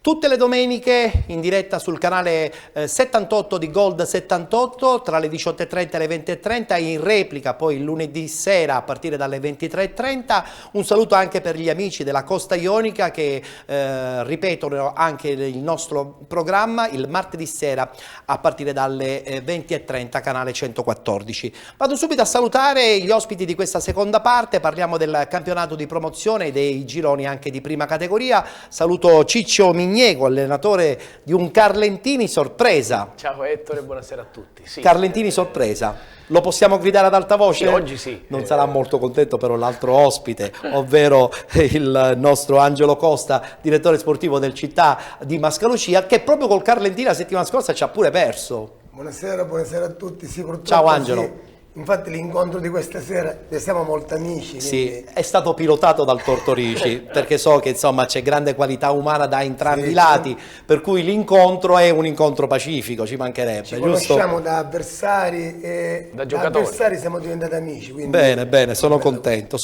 Tutte le domeniche in diretta sul canale 78 di Gold 78 tra le 18:30 e le 20:30, in replica poi il lunedì sera a partire dalle 23:30. Un saluto anche per gli amici della Costa Ionica che ripetono anche il nostro programma il martedì sera a partire dalle 20:30, canale 114. Vado subito a salutare gli ospiti di questa seconda parte, parliamo del campionato di promozione e dei gironi anche di prima categoria. Saluto Ciccio Mignego, allenatore di un Carlentini sorpresa. Ciao Ettore, buonasera a tutti. Sì, Carlentini sorpresa, lo possiamo gridare ad alta voce? Sì, oggi sì. Non sarà molto contento però l'altro ospite, ovvero il nostro Angelo Costa, direttore sportivo del Città di Mascalucia, che proprio col Carlentini la settimana scorsa ci ha pure perso. Buonasera a tutti. Sì, purtroppo ciao Angelo. Sì. Infatti l'incontro di questa sera, siamo molto amici. Sì, quindi... è stato pilotato dal Tortorici, perché so che insomma c'è grande qualità umana da entrambi i lati, per cui l'incontro è un incontro pacifico, ci mancherebbe, ci giusto? conosciamo da avversari e da giocatori. Da avversari siamo diventati amici. Quindi... Bene, bene, sono contento.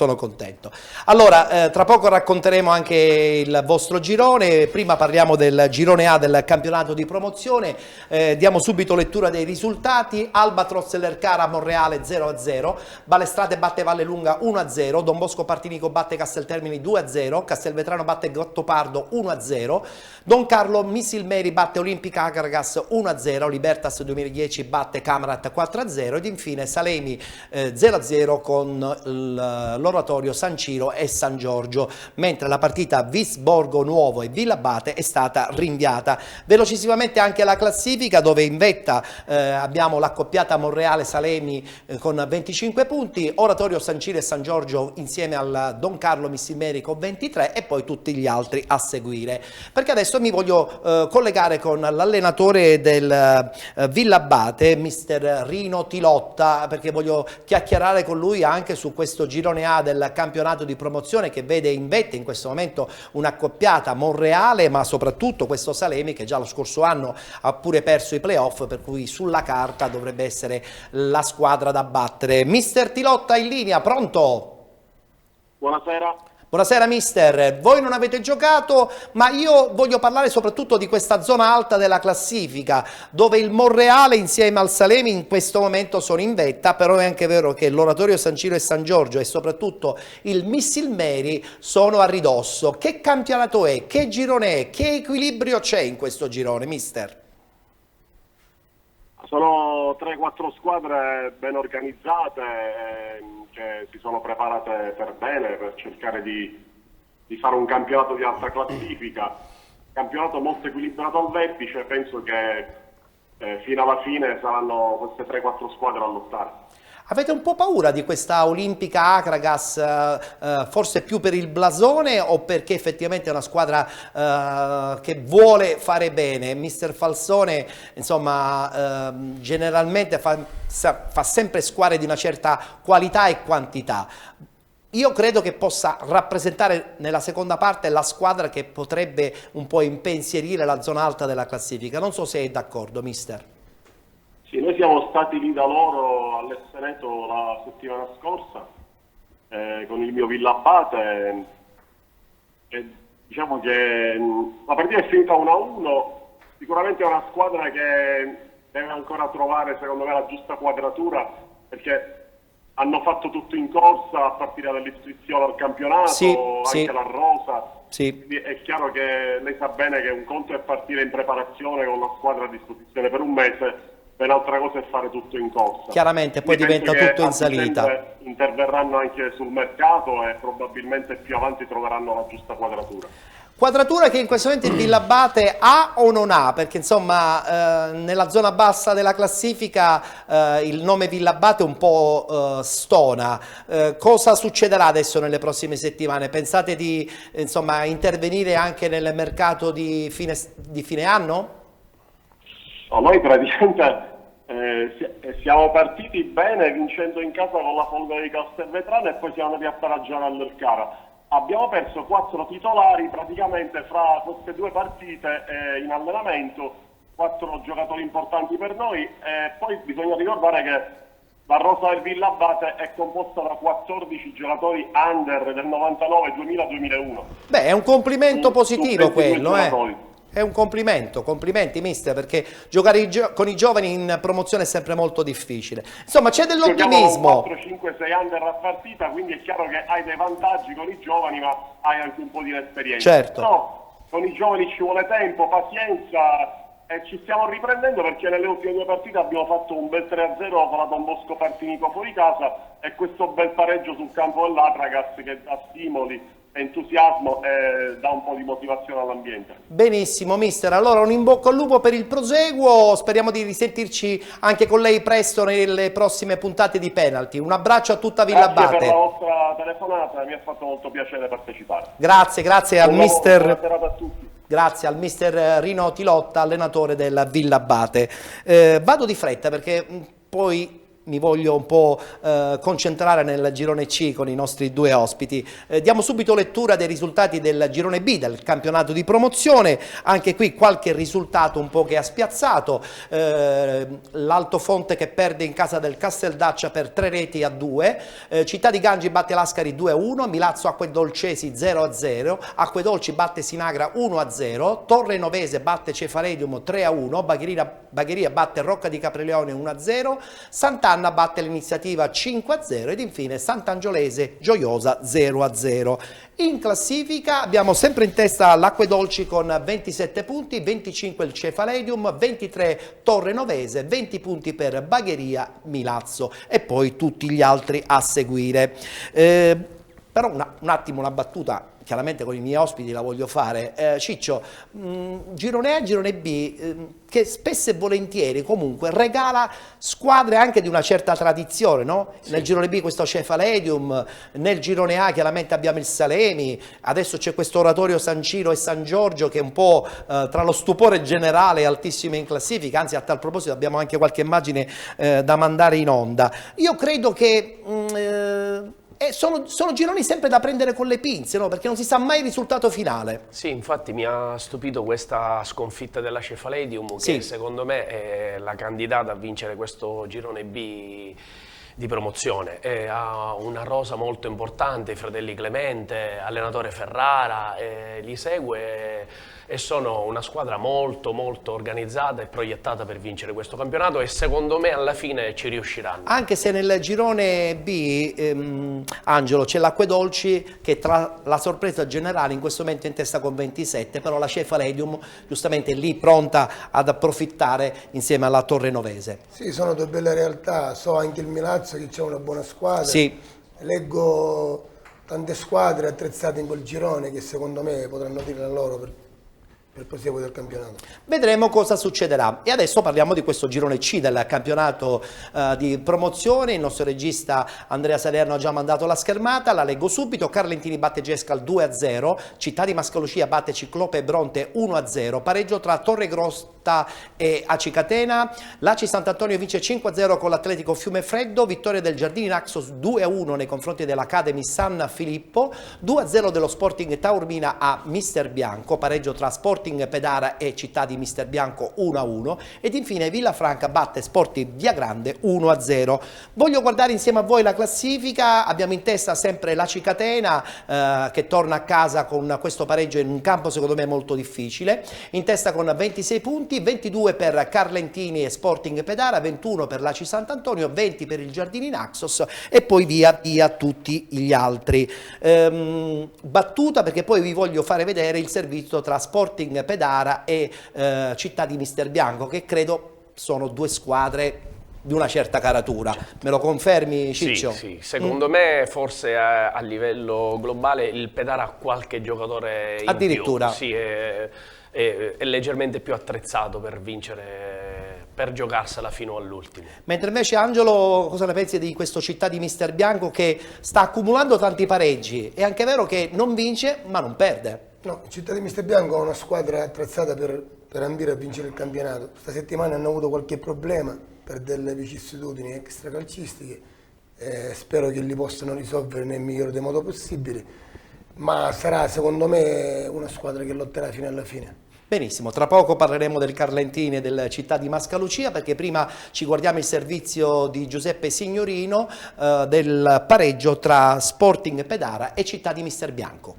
Allora, tra poco racconteremo anche il vostro girone, prima parliamo del girone A del campionato di promozione, diamo subito lettura dei risultati. Albatros Lercara Monreale 0-0, Balestrate batte Vallelunga 1-0, Don Bosco Partinico batte Casteltermini 2-0, Castelvetrano batte Gattopardo 1-0, Don Carlo Missilmeri batte Olimpica Agragas 1-0, Libertas 2010 batte Camarat 4-0 ed infine Salemi 0-0 con l'Oratorio San Ciro e San Giorgio, mentre la partita Visborgo Nuovo e Villabate è stata rinviata. Velocissimamente anche la classifica, dove in vetta abbiamo l'accoppiata Monreale-Salemi con 25 punti, Oratorio San Ciro e San Giorgio insieme al Don Carlo Missilmeri con 23 e poi tutti gli altri a seguire. Perché adesso mi voglio collegare con l'allenatore del Villabate, mister Rino Tilotta, perché voglio chiacchierare con lui anche su questo girone A del campionato di promozione che vede in vetta in questo momento un'accoppiata Monreale, ma soprattutto questo Salemi che già lo scorso anno ha pure perso i playoff, per cui sulla carta dovrebbe essere la squadra da battere. Mister Tilotta in linea, pronto? Buonasera. Buonasera mister, voi non avete giocato, ma io voglio parlare soprattutto di questa zona alta della classifica, dove il Monreale insieme al Salemi in questo momento sono in vetta, però è anche vero che l'Oratorio San Ciro e San Giorgio e soprattutto il Missilmeri sono a ridosso. Che campionato è? Che girone è? Che equilibrio c'è in questo girone, mister? Sono 3-4 squadre ben organizzate, che si sono preparate per bene per cercare di fare un campionato di alta classifica. Campionato molto equilibrato al vertice, penso che fino alla fine saranno queste 3-4 squadre a lottare. Avete un po' paura di questa Olimpica Akragas, forse più per il blasone o perché effettivamente è una squadra che vuole fare bene? Mister Falsone, insomma, generalmente fa sempre squadre di una certa qualità e quantità. Io credo che possa rappresentare nella seconda parte la squadra che potrebbe un po' impensierire la zona alta della classifica. Non so se è d'accordo, mister. Sì, noi siamo stati lì da loro all'Esseneto la settimana scorsa con il mio Villabate e diciamo che la partita è finita 1-1, sicuramente è una squadra che deve ancora trovare secondo me la giusta quadratura, perché hanno fatto tutto in corsa a partire dall'iscrizione al campionato, anche la rosa. Quindi è chiaro che lei sa bene che un conto è partire in preparazione con una squadra a disposizione per un mese, ben altra cosa è fare tutto in corsa. Chiaramente poi diventa tutto in salita. Interverranno anche sul mercato e probabilmente più avanti troveranno la giusta quadratura. Quadratura che in questo momento il Villabate ha o non ha? Perché insomma nella zona bassa della classifica il nome Villabate un po' stona. Cosa succederà adesso nelle prossime settimane? Pensate di insomma intervenire anche nel mercato di fine anno? No, noi praticamente siamo partiti bene vincendo in casa con la Folgore di Castelvetrano e poi siamo andati a pareggiare all'Elcara. Abbiamo perso 4 titolari praticamente fra queste 2 partite in allenamento, 4 giocatori importanti per noi e poi bisogna ricordare che la rosa del Villabate è composta da 14 giocatori under del 99, 2000, 2001. Beh, è un complimento positivo quello, È un complimento, complimenti mister, perché giocare con i giovani in promozione è sempre molto difficile. Insomma, c'è dell'ottimismo. 4, 5, 6 under a partita, quindi è chiaro che hai dei vantaggi con i giovani, ma hai anche un po' di esperienza. Certo. No, con i giovani ci vuole tempo, pazienza e ci stiamo riprendendo perché nelle ultime 2 partite abbiamo fatto un bel 3-0 con la Don Bosco Partinico fuori casa e questo bel pareggio sul campo dell'Atragas che dà stimoli, entusiasmo e dà un po' di motivazione all'ambiente. Benissimo mister, allora un in bocca al lupo per il proseguo, speriamo di risentirci anche con lei presto nelle prossime puntate di Penalty. Un abbraccio a tutta Villabate. Grazie per la vostra telefonata, mi ha fatto molto piacere partecipare. Grazie al mister. Buona serata a tutti. Grazie al mister Rino Tilotta, allenatore del Villabate. Vado di fretta perché poi mi voglio un po' concentrare nel girone C con i nostri 2 ospiti. Diamo subito lettura dei risultati del girone B, del campionato di promozione. Anche qui qualche risultato un po' che ha spiazzato. L'Altofonte che perde in casa del Casteldaccia per 3-2. Città di Gangi batte Lascari 2-1. Milazzo Acquedolcesi 0-0. Acquedolci batte Sinagra 1-0. Torre Novese batte Cefaledium 3-1. Bagheria batte Rocca di Capreleone 1-0. Sant'Anna batte l'Iniziativa 5-0 ed infine Sant'Angiolese Gioiosa 0-0. In classifica abbiamo sempre in testa l'Acquedolci con 27 punti, 25 il Cefaledium, 23 Torre Novese, 20 punti per Bagheria, Milazzo e poi tutti gli altri a seguire. Però un attimo una battuta, chiaramente con i miei ospiti la voglio fare. Ciccio, girone A e girone B, che spesso e volentieri comunque regala squadre anche di una certa tradizione, no? Sì. Nel girone B questo Cefaledium, nel girone A chiaramente abbiamo il Salemi, adesso c'è questo Oratorio San Ciro e San Giorgio che è un po' tra lo stupore generale e altissimo in classifica, anzi a tal proposito abbiamo anche qualche immagine da mandare in onda. Io credo che... sono gironi sempre da prendere con le pinze, no? Perché non si sa mai il risultato finale. Sì, infatti mi ha stupito questa sconfitta della Cefaledium, che secondo me è la candidata a vincere questo girone B di promozione. Ha una rosa molto importante, i fratelli Clemente, allenatore Ferrara, li segue e sono una squadra molto organizzata e proiettata per vincere questo campionato e secondo me alla fine ci riusciranno. Anche se nel girone B, Angelo, c'è l'Acquedolci che tra la sorpresa generale in questo momento è in testa con 27, però la Cefaledium giustamente è lì pronta ad approfittare insieme alla Torre Novese. Sì, sono 2 belle realtà, so anche il Milazzo che c'è una buona squadra, sì. Leggo tante squadre attrezzate in quel girone che secondo me potranno dire la loro per il proseguo del campionato. Vedremo cosa succederà. E adesso parliamo di questo girone C del campionato di promozione. Il nostro regista Andrea Salerno ha già mandato la schermata, la leggo subito. Carlentini batte Gescal 2-0, Città di Mascalucia batte Ciclope Bronte 1-0, pareggio tra Motta e Aci Catena. L'Aci Sant'Antonio vince 5-0 con l'Atletico Fiumefreddo, vittoria del Giardini Naxos 2-1 nei confronti dell'Academy San Filippo, 2-0 dello Sporting Taormina a Mister Bianco, pareggio tra Sporting Pedara e Città di Mister Bianco 1-1 ed infine Villafranca batte Sporting Viagrande 1-0. Voglio guardare insieme a voi la classifica, abbiamo in testa sempre l'Aci Catena che torna a casa con questo pareggio in un campo secondo me molto difficile, in testa con 26 punti, 22 per Carlentini e Sporting Pedara, 21 per l'Aci Sant'Antonio, 20 per il Giardini Naxos e poi via tutti gli altri. Battuta perché poi vi voglio fare vedere il servizio tra Sporting Pedara e Città di Mister Bianco, che credo sono due squadre di una certa caratura. Me lo confermi, Ciccio? Sì, secondo me forse a livello globale il Pedara ha qualche giocatore in addirittura più. Sì, è leggermente più attrezzato per vincere, per giocarsela fino all'ultimo. Mentre invece Angelo, cosa ne pensi di questo Città di Mister Bianco che sta accumulando tanti pareggi? È anche vero che non vince ma non perde. No, Città di Mister Bianco è una squadra attrezzata per ambire a vincere il campionato. Questa settimana hanno avuto qualche problema per delle vicissitudini extracalcistiche, spero che li possano risolvere nel migliore dei modi possibili, ma sarà secondo me una squadra che lotterà fino alla fine. Benissimo, tra poco parleremo del Carlentini e del Città di Mascalucia, perché prima ci guardiamo il servizio di Giuseppe Signorino del pareggio tra Sporting Pedara e Città di Mister Bianco.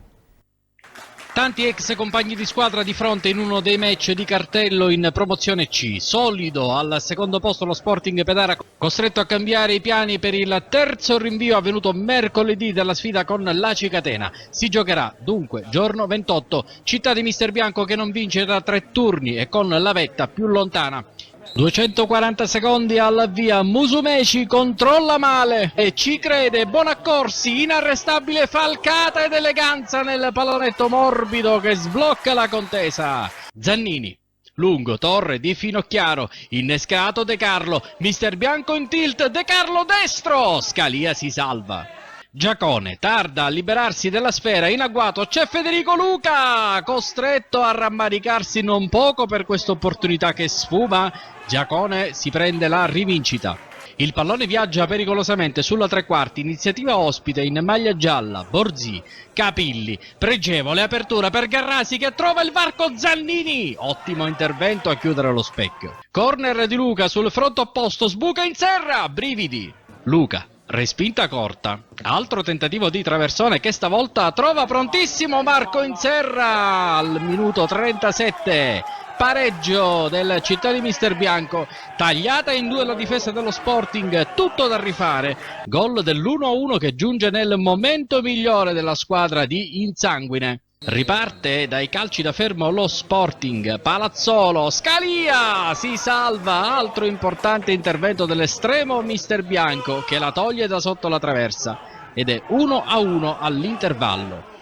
Tanti ex compagni di squadra di fronte in uno dei match di cartello in promozione C. Solido al secondo posto lo Sporting Pedara, costretto a cambiare i piani per il terzo rinvio avvenuto mercoledì della sfida con l'Aci Catena. Si giocherà dunque giorno 28, Città di Mister Bianco che non vince da 3 turni e con la vetta più lontana. 240 secondi all'avvia, Musumeci controlla male e ci crede Bonaccorsi, inarrestabile falcata ed eleganza nel pallonetto morbido che sblocca la contesa. Zannini, lungo, torre di Finocchiaro, innescato De Carlo, Mister Bianco in tilt, De Carlo destro, Scalia si salva. Giacone tarda a liberarsi della sfera, in agguato c'è Federico Luca, costretto a rammaricarsi non poco per questa opportunità che sfuma. Giacone si prende la rivincita. Il pallone viaggia pericolosamente sulla tre quarti, iniziativa ospite in maglia gialla, Borzì, Capilli, pregevole apertura per Garrasi che trova il varco Zannini, ottimo intervento a chiudere lo specchio. Corner di Luca sul fronte opposto, sbuca in serra, brividi. Luca, respinta corta, altro tentativo di traversone che stavolta trova prontissimo Marco in serra al minuto 37. Pareggio del Città di Mister Bianco, tagliata in due la difesa dello Sporting, tutto da rifare. Gol dell'1-1 che giunge nel momento migliore della squadra di Insanguine. Riparte dai calci da fermo lo Sporting, Palazzolo, Scalia si salva, altro importante intervento dell'estremo Mister Bianco che la toglie da sotto la traversa ed è 1-1 all'intervallo.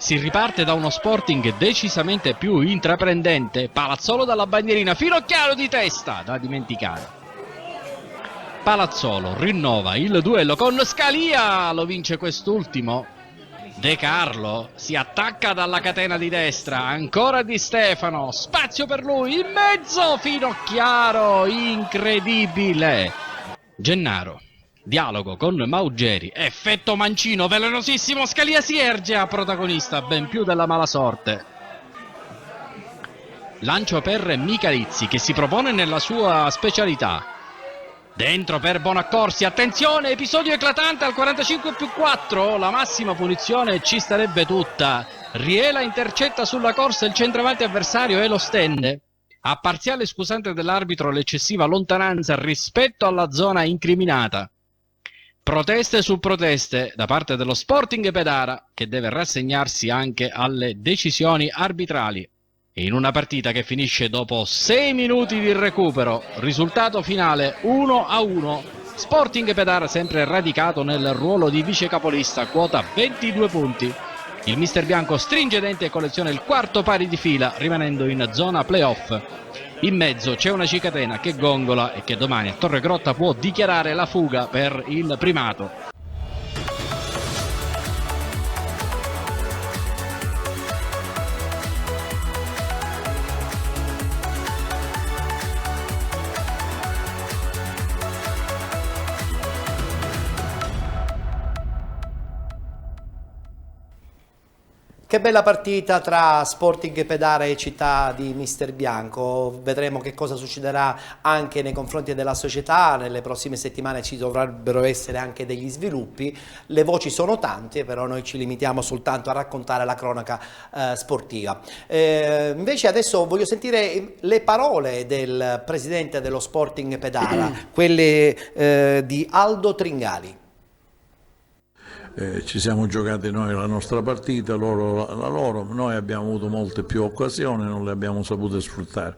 Si riparte da uno Sporting decisamente più intraprendente, Palazzolo dalla bandierina, Finocchiaro di testa, da dimenticare. Palazzolo rinnova il duello con Scalia, lo vince quest'ultimo. De Carlo si attacca dalla catena di destra, ancora Di Stefano, spazio per lui, in mezzo Finocchiaro, incredibile. Gennaro, dialogo con Maugeri, effetto mancino, velenosissimo, Scalia si erge a protagonista, ben più della mala sorte. Lancio per Michalizzi che si propone nella sua specialità. Dentro per Bonaccorsi, attenzione, episodio eclatante al 45+4, la massima punizione ci starebbe tutta. Riela intercetta sulla corsa il centravanti avversario e lo stende. A parziale scusante dell'arbitro l'eccessiva lontananza rispetto alla zona incriminata. Proteste su proteste da parte dello Sporting Pedara che deve rassegnarsi anche alle decisioni arbitrali. In una partita che finisce dopo 6 minuti di recupero, risultato finale 1-1, Sporting Pedara sempre radicato nel ruolo di vicecapolista, quota 22 punti. Il Mister Bianco stringe i denti e colleziona il quarto pari di fila, rimanendo in zona playoff. In mezzo c'è una Aci Catena che gongola e che domani a Torregrotta può dichiarare la fuga per il primato. che bella partita tra Sporting Pedara e Città di Mister Bianco. Vedremo che cosa succederà anche nei confronti della società. Nelle prossime settimane ci dovrebbero essere anche degli sviluppi. Le voci sono tante, però noi ci limitiamo soltanto a raccontare la cronaca sportiva. Invece adesso voglio sentire le parole del presidente dello Sporting Pedara, quelle di Aldo Tringali. Ci siamo giocati noi la nostra partita, loro la loro, noi abbiamo avuto molte più occasioni, non le abbiamo sapute sfruttare.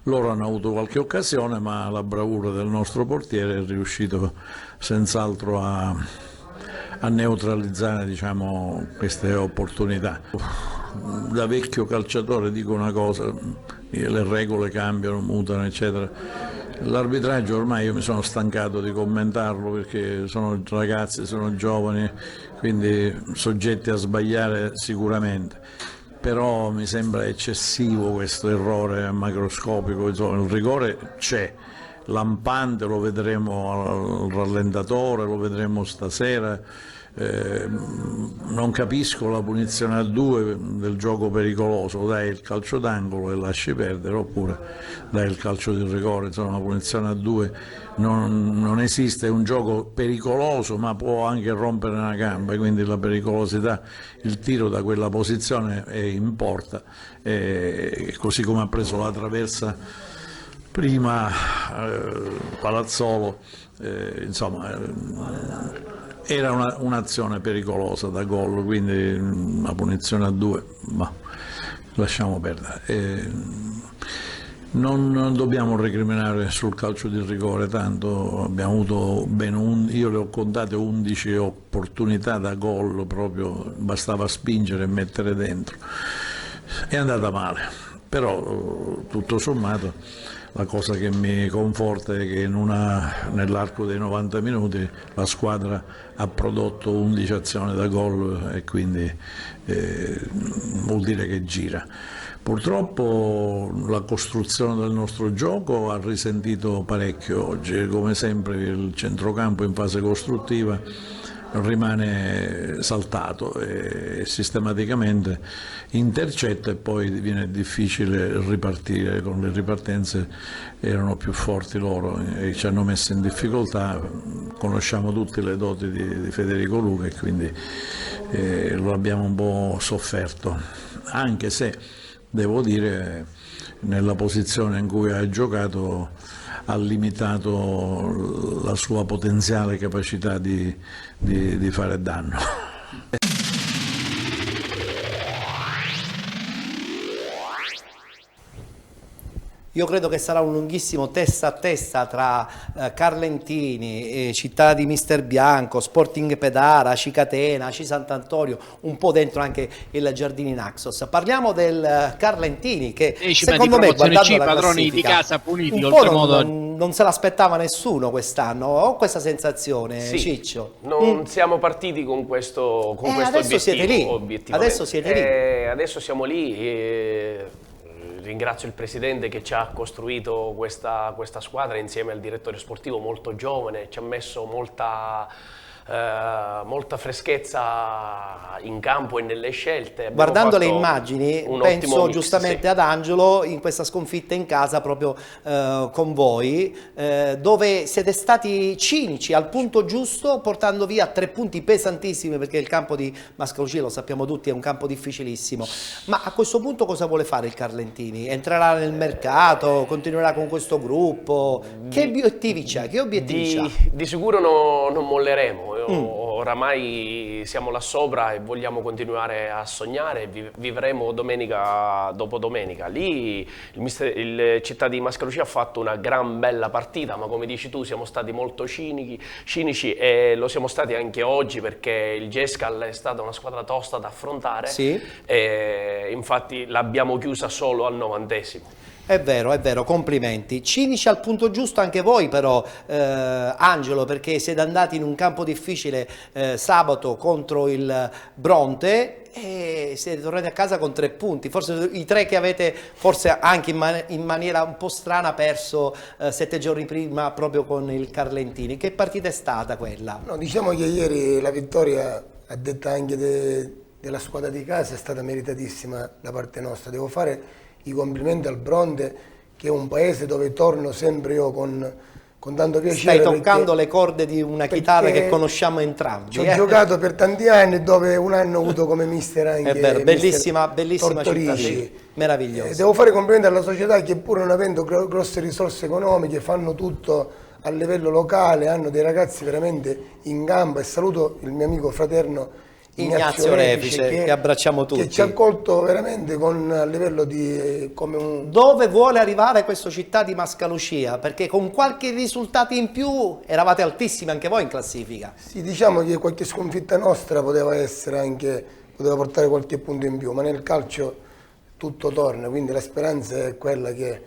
Loro hanno avuto qualche occasione, ma la bravura del nostro portiere è riuscito senz'altro a neutralizzare, diciamo, queste opportunità. Da vecchio calciatore dico una cosa, le regole cambiano, mutano, eccetera. L'arbitraggio ormai io mi sono stancato di commentarlo perché sono ragazzi, sono giovani, quindi soggetti a sbagliare sicuramente, però mi sembra eccessivo questo errore macroscopico. Insomma, il rigore c'è, lampante, lo vedremo al rallentatore, lo vedremo stasera. Non capisco la punizione a 2 del gioco pericoloso, dai il calcio d'angolo e lasci perdere, oppure dai il calcio di rigore. Insomma, la punizione a 2 non esiste, è un gioco pericoloso ma può anche rompere una gamba, quindi la pericolosità, il tiro da quella posizione importa, così come ha preso la traversa prima Palazzolo, insomma era un'azione pericolosa da gol, quindi una punizione a 2, ma lasciamo perdere. Non dobbiamo recriminare sul calcio di rigore, tanto abbiamo avuto io le ho contate 11 opportunità da gol, proprio bastava spingere e mettere dentro. È andata male, però tutto sommato la cosa che mi conforta è che nell'arco dei 90 minuti la squadra ha prodotto 11 azioni da gol e quindi vuol dire che gira. Purtroppo la costruzione del nostro gioco ha risentito parecchio oggi, come sempre il centrocampo in fase costruttiva rimane saltato e sistematicamente intercetta e poi viene difficile ripartire. Con le ripartenze erano più forti loro e ci hanno messo in difficoltà. Conosciamo tutte le doti di Federico Luca e quindi lo abbiamo un po' sofferto, anche se devo dire nella posizione in cui ha giocato ha limitato la sua potenziale capacità di fare danno. Io credo che sarà un lunghissimo testa a testa tra Carlentini, Città di Mister Bianco, Sporting Pedara, Aci Catena, Aci Sant'Antonio, un po' dentro anche il Giardini Naxos. Parliamo del Carlentini che secondo me, guardando la padroni di classifica, casa puniti, un po' non se l'aspettava nessuno quest'anno. Ho questa sensazione, sì, Ciccio. Non siamo partiti con questo adesso siete lì. Adesso siete lì. Adesso siamo lì. Ringrazio il Presidente che ci ha costruito questa squadra insieme al direttore sportivo molto giovane, ci ha messo molta freschezza in campo e nelle scelte. Guardando le immagini penso giustamente ad Angelo in questa sconfitta in casa proprio con voi, dove siete stati cinici al punto giusto, portando via 3 punti pesantissimi, perché il campo di Mascalocia, lo sappiamo tutti, è un campo difficilissimo. Ma a questo punto cosa vuole fare il Carlentini? Entrerà nel mercato? Continuerà con questo gruppo? Che obiettivi c'ha? Di sicuro non molleremo. Oramai siamo là sopra e vogliamo continuare a sognare, vivremo domenica dopo domenica. Lì il Città di Mascalocia ha fatto una gran bella partita, ma come dici tu siamo stati molto cinici e lo siamo stati anche oggi, perché il Gescal è stata una squadra tosta da affrontare, sì. E infatti l'abbiamo chiusa solo al 90°. È vero, complimenti. Cinici al punto giusto anche voi però, Angelo, perché siete andati in un campo difficile sabato contro il Bronte e siete tornati a casa con 3 punti, forse i 3 che avete, forse anche in maniera un po' strana, perso 7 giorni prima proprio con il Carlentini. Che partita è stata quella? No, diciamo che ieri la vittoria, a detta anche dei della squadra di casa è stata meritatissima da parte nostra. Devo fare i complimenti al Bronte, che è un paese dove torno sempre io con tanto piacere. Stai toccando le corde di una chitarra che conosciamo entrambi. Ci ho giocato per tanti anni, dove un anno ho avuto come mister anche è vero, bellissima Tortorici. città, meravigliosa. Devo fare complimenti alla società che, pur non avendo grosse risorse economiche, fanno tutto a livello locale, hanno dei ragazzi veramente in gamba, e saluto il mio amico fraterno Ignazio Refice, che abbracciamo tutti. Che ci ha accolto veramente a livello di... Dove vuole arrivare questo Città di Mascalucia? Perché con qualche risultato in più eravate altissimi anche voi in classifica. Sì, diciamo che qualche sconfitta nostra poteva portare qualche punto in più, ma nel calcio tutto torna, quindi la speranza è quella che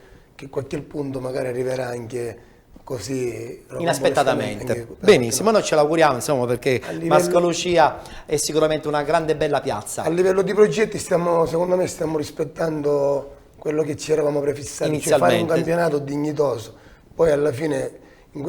qualche punto magari arriverà anche così inaspettatamente. Benissimo, noi ce l'auguriamo, insomma, perché Mascalucia è sicuramente una grande bella piazza. A livello di progetti secondo me stiamo rispettando quello che ci eravamo prefissati, inizialmente, cioè fare un campionato dignitoso. Poi alla fine in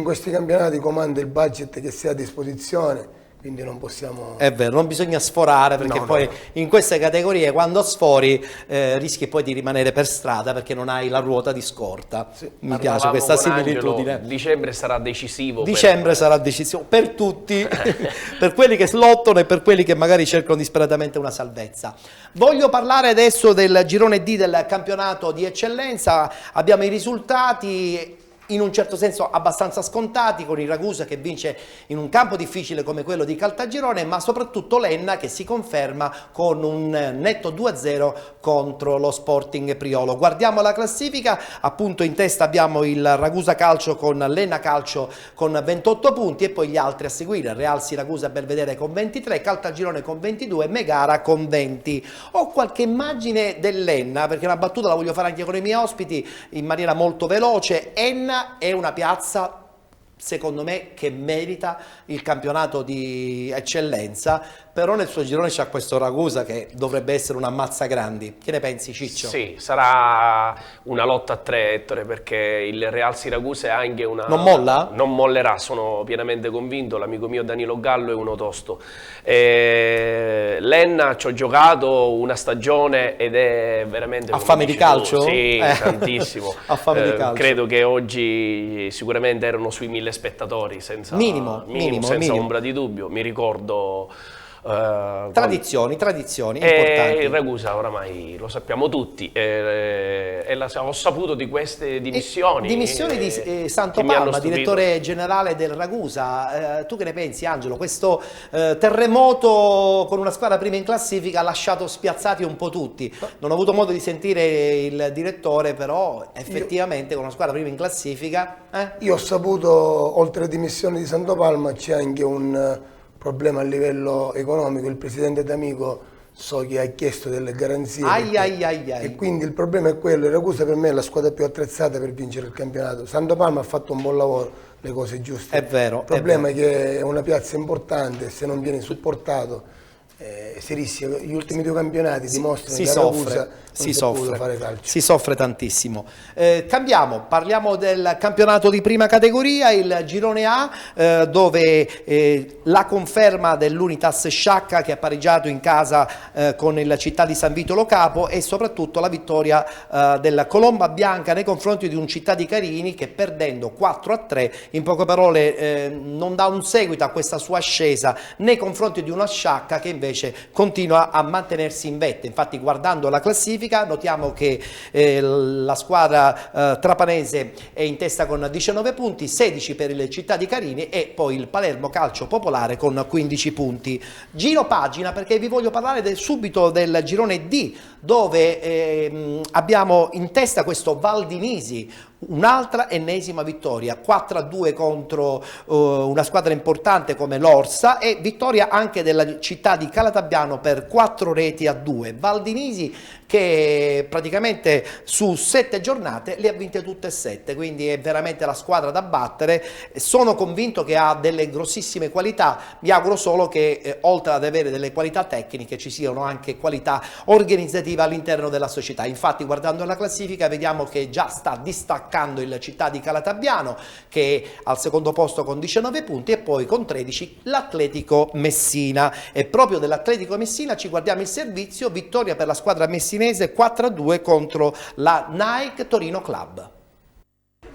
questi campionati comanda il budget che si ha a disposizione, quindi non possiamo... È vero, non bisogna sforare, perché poi in queste categorie quando sfori rischi poi di rimanere per strada perché non hai la ruota di scorta. Sì. Mi piace questa similitudine. Dicembre sarà decisivo. Dicembre sarà decisivo per tutti, per quelli che lottano e per quelli che magari cercano disperatamente una salvezza. Voglio parlare adesso del girone D del campionato di eccellenza. Abbiamo i risultati in un certo senso abbastanza scontati, con il Ragusa che vince in un campo difficile come quello di Caltagirone, ma soprattutto l'Enna che si conferma con un netto 2-0 contro lo Sporting Priolo. Guardiamo la classifica, appunto in testa abbiamo il Ragusa Calcio con l'Enna Calcio con 28 punti e poi gli altri a seguire: Real Siracusa Belvedere con 23, Caltagirone con 22, Megara con 20. Ho qualche immagine dell'Enna, perché una battuta la voglio fare anche con i miei ospiti in maniera molto veloce. Enna è una piazza, secondo me, che merita il campionato di eccellenza, però nel suo girone c'ha questo Ragusa che dovrebbe essere un ammazzagrandi. Che ne pensi, Ciccio? Sì, sarà una lotta a tre, Ettore, perché il Real Siracusa è anche una... Non molla? Non mollerà, sono pienamente convinto. L'amico mio Danilo Gallo è uno tosto. L'Enna ci ho giocato una stagione ed è veramente... Ha fame di calcio? Sì, tantissimo. Ha fame di calcio. Credo che oggi sicuramente erano sui 1000 spettatori, senza ombra di dubbio. Mi ricordo... tradizioni importanti. Il Ragusa oramai lo sappiamo tutti, ho saputo di queste dimissioni. Dimissioni di Santo Palma, direttore generale del Ragusa. Tu che ne pensi, Angelo? Questo terremoto con una squadra prima in classifica ha lasciato spiazzati un po' tutti. Non ho avuto modo di sentire il direttore, però effettivamente con una squadra prima in classifica... Io ho saputo, oltre alle dimissioni di Santo Palma, c'è anche un problema a livello economico. Il presidente D'Amico so che ha chiesto delle garanzie e quindi il problema è quello. Il Ragusa per me è la squadra più attrezzata per vincere il campionato. Santo Palma ha fatto un buon lavoro, le cose giuste. È vero. Il problema è che è una piazza importante, se non viene supportato si rischia. Gli ultimi due campionati dimostrano che Ragusa si soffre tantissimo. Cambiamo, parliamo del campionato di prima categoria, il girone A, dove la conferma dell'Unitas Sciacca che ha pareggiato in casa con il Città di San Vito Lo Capo, e soprattutto la vittoria della Colomba Bianca nei confronti di un Città di Carini che, perdendo 4-3, in poche parole non dà un seguito a questa sua ascesa nei confronti di una Sciacca che invece continua a mantenersi in vetta. Infatti, guardando la classifica, notiamo che la squadra trapanese è in testa con 19 punti, 16 per il Città di Carini e poi il Palermo Calcio Popolare con 15 punti. Giro pagina, perché vi voglio parlare subito del girone D, dove abbiamo in testa questo Valdinisi, un'altra ennesima vittoria, 4-2 contro una squadra importante come l'Orsa, e vittoria anche della Città di Calatabbiano per 4-2. Valdinisi che praticamente su 7 giornate le ha vinte tutte e 7, quindi è veramente la squadra da battere. Sono convinto che ha delle grossissime qualità, mi auguro solo che oltre ad avere delle qualità tecniche ci siano anche qualità organizzative all'interno della società. Infatti, guardando la classifica, vediamo che già sta spaccando il Città di Calatabbiano, che è al secondo posto con 19 punti, e poi con 13 l'Atletico Messina. E proprio dell'Atletico Messina ci guardiamo il servizio: vittoria per la squadra messinese 4-2 contro la Nike Torino Club.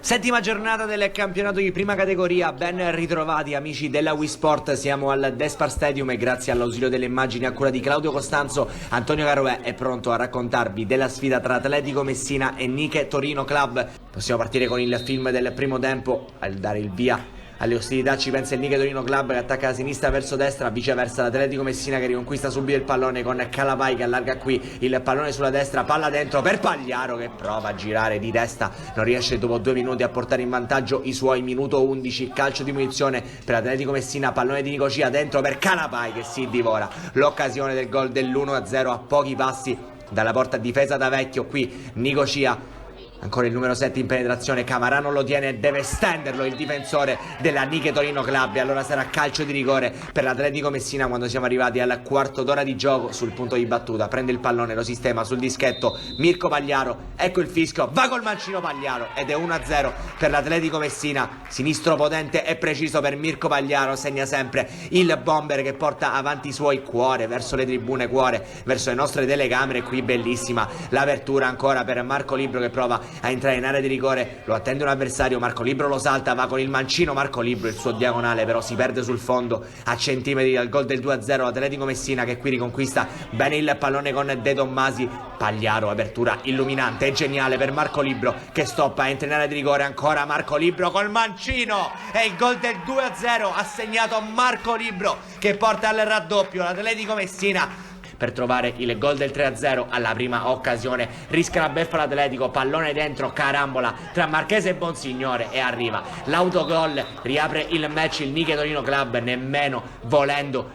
Settima giornata del campionato di prima categoria, ben ritrovati amici della Wii Sport, siamo al Despar Stadium e grazie all'ausilio delle immagini a cura di Claudio Costanzo, Antonio Caroè è pronto a raccontarvi della sfida tra Atletico Messina e Nike Torino Club. Possiamo partire con il film del primo tempo, al dare il via alle ostilità ci pensa il Nike Torino Club che attacca da sinistra verso destra, viceversa l'Atletico Messina che riconquista subito il pallone con Calapai che allarga qui il pallone sulla destra, palla dentro per Pagliaro che prova a girare di testa, non riesce dopo 2 minuti a portare in vantaggio i suoi. Minuto 11, calcio di munizione per l'Atletico Messina, pallone di Nicosia dentro per Calapai che si divora l'occasione del gol dell'1-0 a pochi passi dalla porta difesa da Vecchio. Qui Nicosia, ancora il numero 7 in penetrazione, Camarà non lo tiene e deve stenderlo il difensore della Nike Torino Club, e allora sarà calcio di rigore per l'Atletico Messina quando siamo arrivati al quarto d'ora di gioco. Sul punto di battuta prende il pallone, lo sistema sul dischetto Mirko Pagliaro, ecco il fischio, va col mancino Pagliaro ed è 1-0 per l'Atletico Messina. Sinistro potente e preciso per Mirko Pagliaro, segna sempre il bomber che porta avanti i suoi, cuore verso le tribune, cuore verso le nostre telecamere. Qui bellissima l'apertura ancora per Marco Libro che prova a entrare in area di rigore, lo attende un avversario, Marco Libro lo salta, va con il mancino Marco Libro, il suo diagonale però si perde sul fondo a centimetri dal gol del 2-0. Atletico Messina che qui riconquista bene il pallone con De Tommasi, Pagliaro, apertura illuminante e geniale per Marco Libro che stoppa, entra in area di rigore, ancora Marco Libro col mancino e il gol del 2-0 ha segnato Marco Libro che porta al raddoppio l'Atletico Messina per trovare il gol del 3-0 alla prima occasione. Rischia la beffa l'Atletico, pallone dentro, carambola tra Marchese e Bonsignore e arriva l'autogol, riapre il match il Nike Torino Club, nemmeno volendo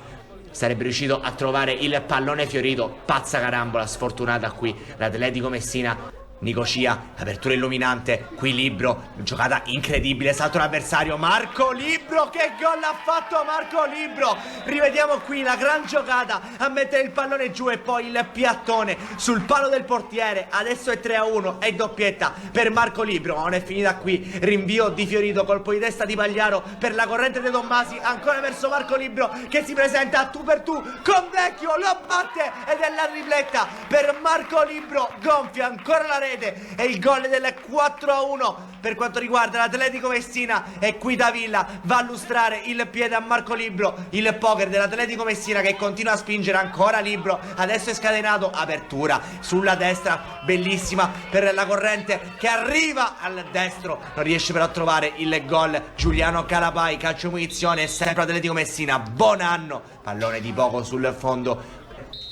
sarebbe riuscito a trovare il pallone fiorito, pazza carambola sfortunata qui l'Atletico Messina. Nicosia, apertura illuminante, qui Libro, giocata incredibile, salto l'avversario, Marco Libro, che gol ha fatto Marco Libro, rivediamo qui la gran giocata a mettere il pallone giù e poi il piattone sul palo del portiere. Adesso è 3-1 e doppietta per Marco Libro, ma non è finita qui, rinvio di Fiorito, colpo di testa di Pagliaro per la corrente De Tommasi, ancora verso Marco Libro che si presenta a tu per tu con Vecchio, lo batte ed è la tripletta per Marco Libro, gonfia ancora la rete e il gol del 4-1 per quanto riguarda l'Atletico Messina. E qui Davilla va a lustrare il piede a Marco Libro, il poker dell'Atletico Messina che continua a spingere, ancora Libro, adesso è scatenato, apertura sulla destra bellissima per la corrente che arriva al destro, non riesce però a trovare il gol Giuliano Calapai, calcio munizione sempre Atletico Messina, buon anno, pallone di poco sul fondo.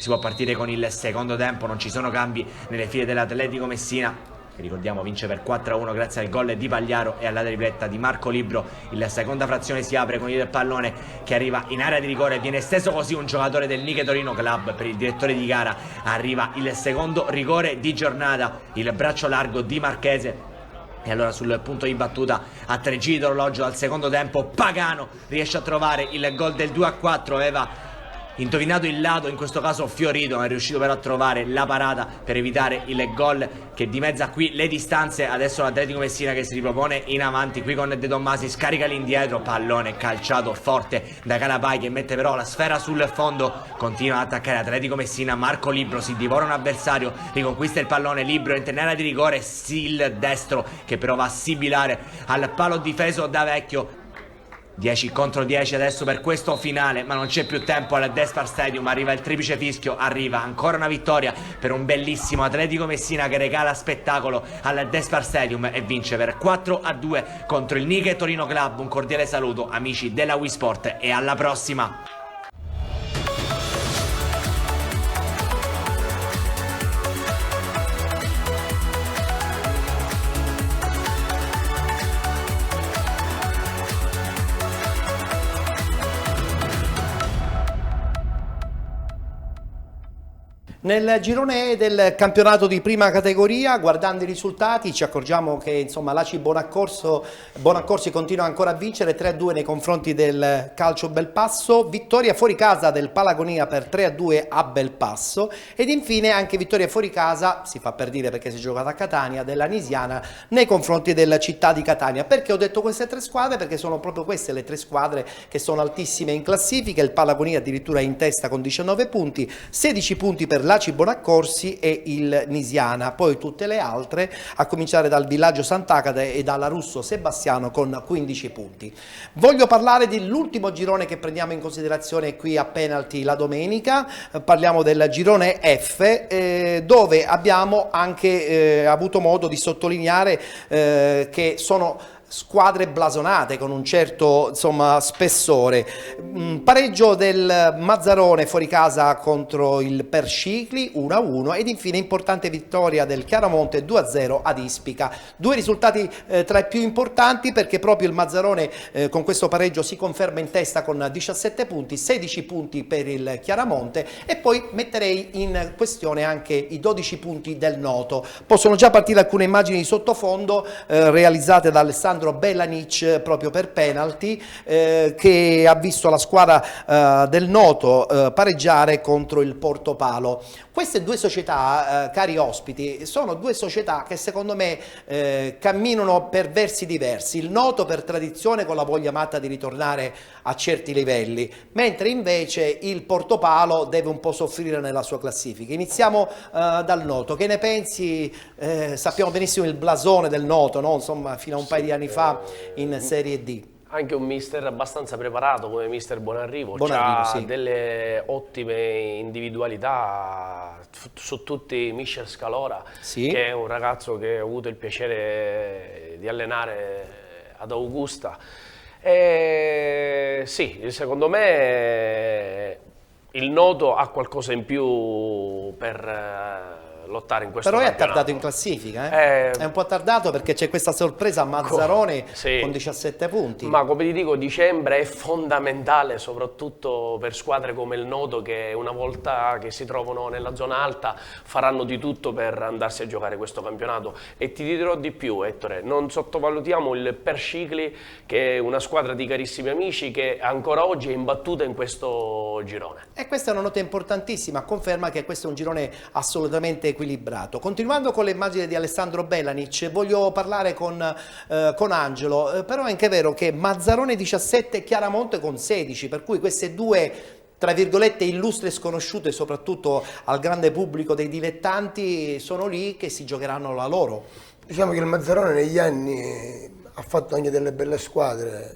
Si può partire con il secondo tempo, non ci sono cambi nelle file dell'Atletico Messina che ricordiamo vince per 4-1 grazie al gol di Pagliaro e alla tripletta di Marco Libro. La seconda frazione si apre con il pallone che arriva in area di rigore, viene esteso così un giocatore del Nike Torino Club per il direttore di gara, arriva il secondo rigore di giornata, il braccio largo di Marchese. E allora sul punto di battuta a 3 giri d'orologio al secondo tempo Pagano riesce a trovare il gol del 2-4, aveva indovinato il lato, in questo caso Fiorito, non è riuscito però a trovare la parata per evitare il gol che dimezza qui le distanze. Adesso l'Atletico Messina che si ripropone in avanti qui con De Tommasi, scarica l'indietro, pallone calciato forte da Calapai che mette però la sfera sul fondo, continua ad attaccare Atletico Messina, Marco Libro si divora un avversario, riconquista il pallone, Libro entra in area di rigore, il destro che però va a sibilare al palo difeso da Vecchio. 10 contro 10 adesso per questo finale, ma non c'è più tempo al Despar Stadium, arriva il triplice fischio, arriva ancora una vittoria per un bellissimo Atletico Messina che regala spettacolo al Despar Stadium e vince per 4-2 contro il Nike Torino Club. Un cordiale saluto amici della Wii Sport e alla prossima! Nel girone E del campionato di prima categoria, guardando i risultati, ci accorgiamo che insomma l'ACI Bonaccorsi continua ancora a vincere 3-2 nei confronti del Calcio Belpasso, vittoria fuori casa del Palagonia per 3-2 a Belpasso ed infine anche vittoria fuori casa, si fa per dire perché si è giocata a Catania, della Nisiana nei confronti della città di Catania. Perché ho detto queste tre squadre? Perché sono proprio queste le tre squadre che sono altissime in classifica, il Palagonia addirittura in testa con 19 punti, 16 punti per l'ACI Bonaccorsi e il Nisiana, poi tutte le altre a cominciare dal Villaggio Sant'Agata e dalla Russo Sebastiano con 15 punti. Voglio parlare dell'ultimo girone che prendiamo in considerazione qui a penalty la domenica, parliamo del girone F dove abbiamo anche avuto modo di sottolineare che sono squadre blasonate con un certo insomma spessore. Pareggio del Mazzarone fuori casa contro il Perscicli 1-1 ed infine importante vittoria del Chiaramonte 2-0 ad Ispica. Due risultati tra i più importanti perché proprio il Mazzarone con questo pareggio si conferma in testa con 17 punti, 16 punti per il Chiaramonte e poi metterei in questione anche i 12 punti del Noto. Possono già partire alcune immagini di sottofondo realizzate da Alessandro Belanic proprio per penalty che ha visto la squadra del Noto pareggiare contro il Portopalo. Queste due società, cari ospiti, sono due società che secondo me camminano per versi diversi. Il Noto per tradizione con la voglia matta di ritornare a certi livelli, mentre invece il Portopalo deve un po' soffrire nella sua classifica. Iniziamo dal Noto. Che ne pensi? Sappiamo benissimo il blasone del Noto, no? Insomma, fino a un paio di anni fa in Serie D. Anche un mister abbastanza preparato come mister Bonarrivo, Bonarrivo, ha sì, delle ottime individualità su tutti. Michel Scalora, sì, che è un ragazzo che ho avuto il piacere di allenare ad Augusta. Sì, secondo me il Noto ha qualcosa in più per lottare in questo però campionato. È attardato in classifica, è un po' attardato perché c'è questa sorpresa a Mazzarone con 17 punti. Ma come ti dico, dicembre è fondamentale soprattutto per squadre come il Noto che una volta che si trovano nella zona alta faranno di tutto per andarsi a giocare questo campionato. E ti dirò di più, Ettore, non sottovalutiamo il Perscicli, che è una squadra di carissimi amici che ancora oggi è imbattuta in questo girone. E questa è una nota importantissima, conferma che questo è un girone assolutamente equilibrato. Continuando con le immagini di Alessandro Belanic, voglio parlare con Angelo, però è anche vero che Mazzarone 17 e Chiaramonte con 16, per cui queste due tra virgolette illustre sconosciute soprattutto al grande pubblico dei dilettanti sono lì che si giocheranno la loro. Diciamo che il Mazzarone negli anni ha fatto anche delle belle squadre,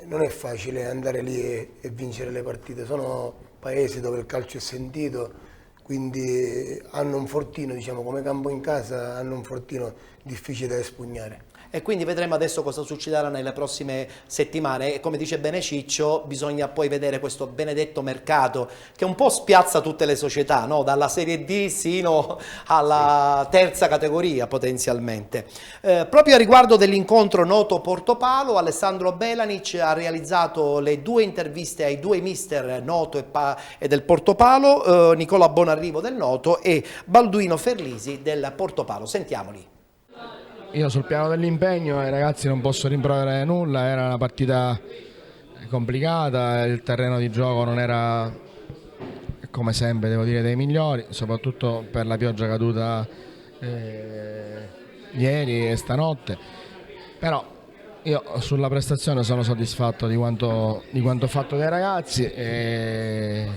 non è facile andare lì e vincere le partite, sono paesi dove il calcio è sentito, quindi hanno un fortino, diciamo, come campo in casa, hanno un fortino difficile da espugnare. E quindi vedremo adesso cosa succederà nelle prossime settimane e come dice bene Ciccio bisogna poi vedere questo benedetto mercato che un po' spiazza tutte le società, no? Dalla Serie D sino alla terza categoria potenzialmente. Proprio a riguardo dell'incontro Noto-Portopalo, Alessandro Belanic ha realizzato le due interviste ai due mister Noto e del Portopalo, Nicola Bonarrivo del Noto e Balduino Ferlisi del Portopalo. Sentiamoli. Io sul piano dell'impegno ai ragazzi non posso rimproverare nulla, era una partita complicata, il terreno di gioco non era, come sempre devo dire, dei migliori, soprattutto per la pioggia caduta ieri e stanotte, però io sulla prestazione sono soddisfatto di quanto fatto dai ragazzi e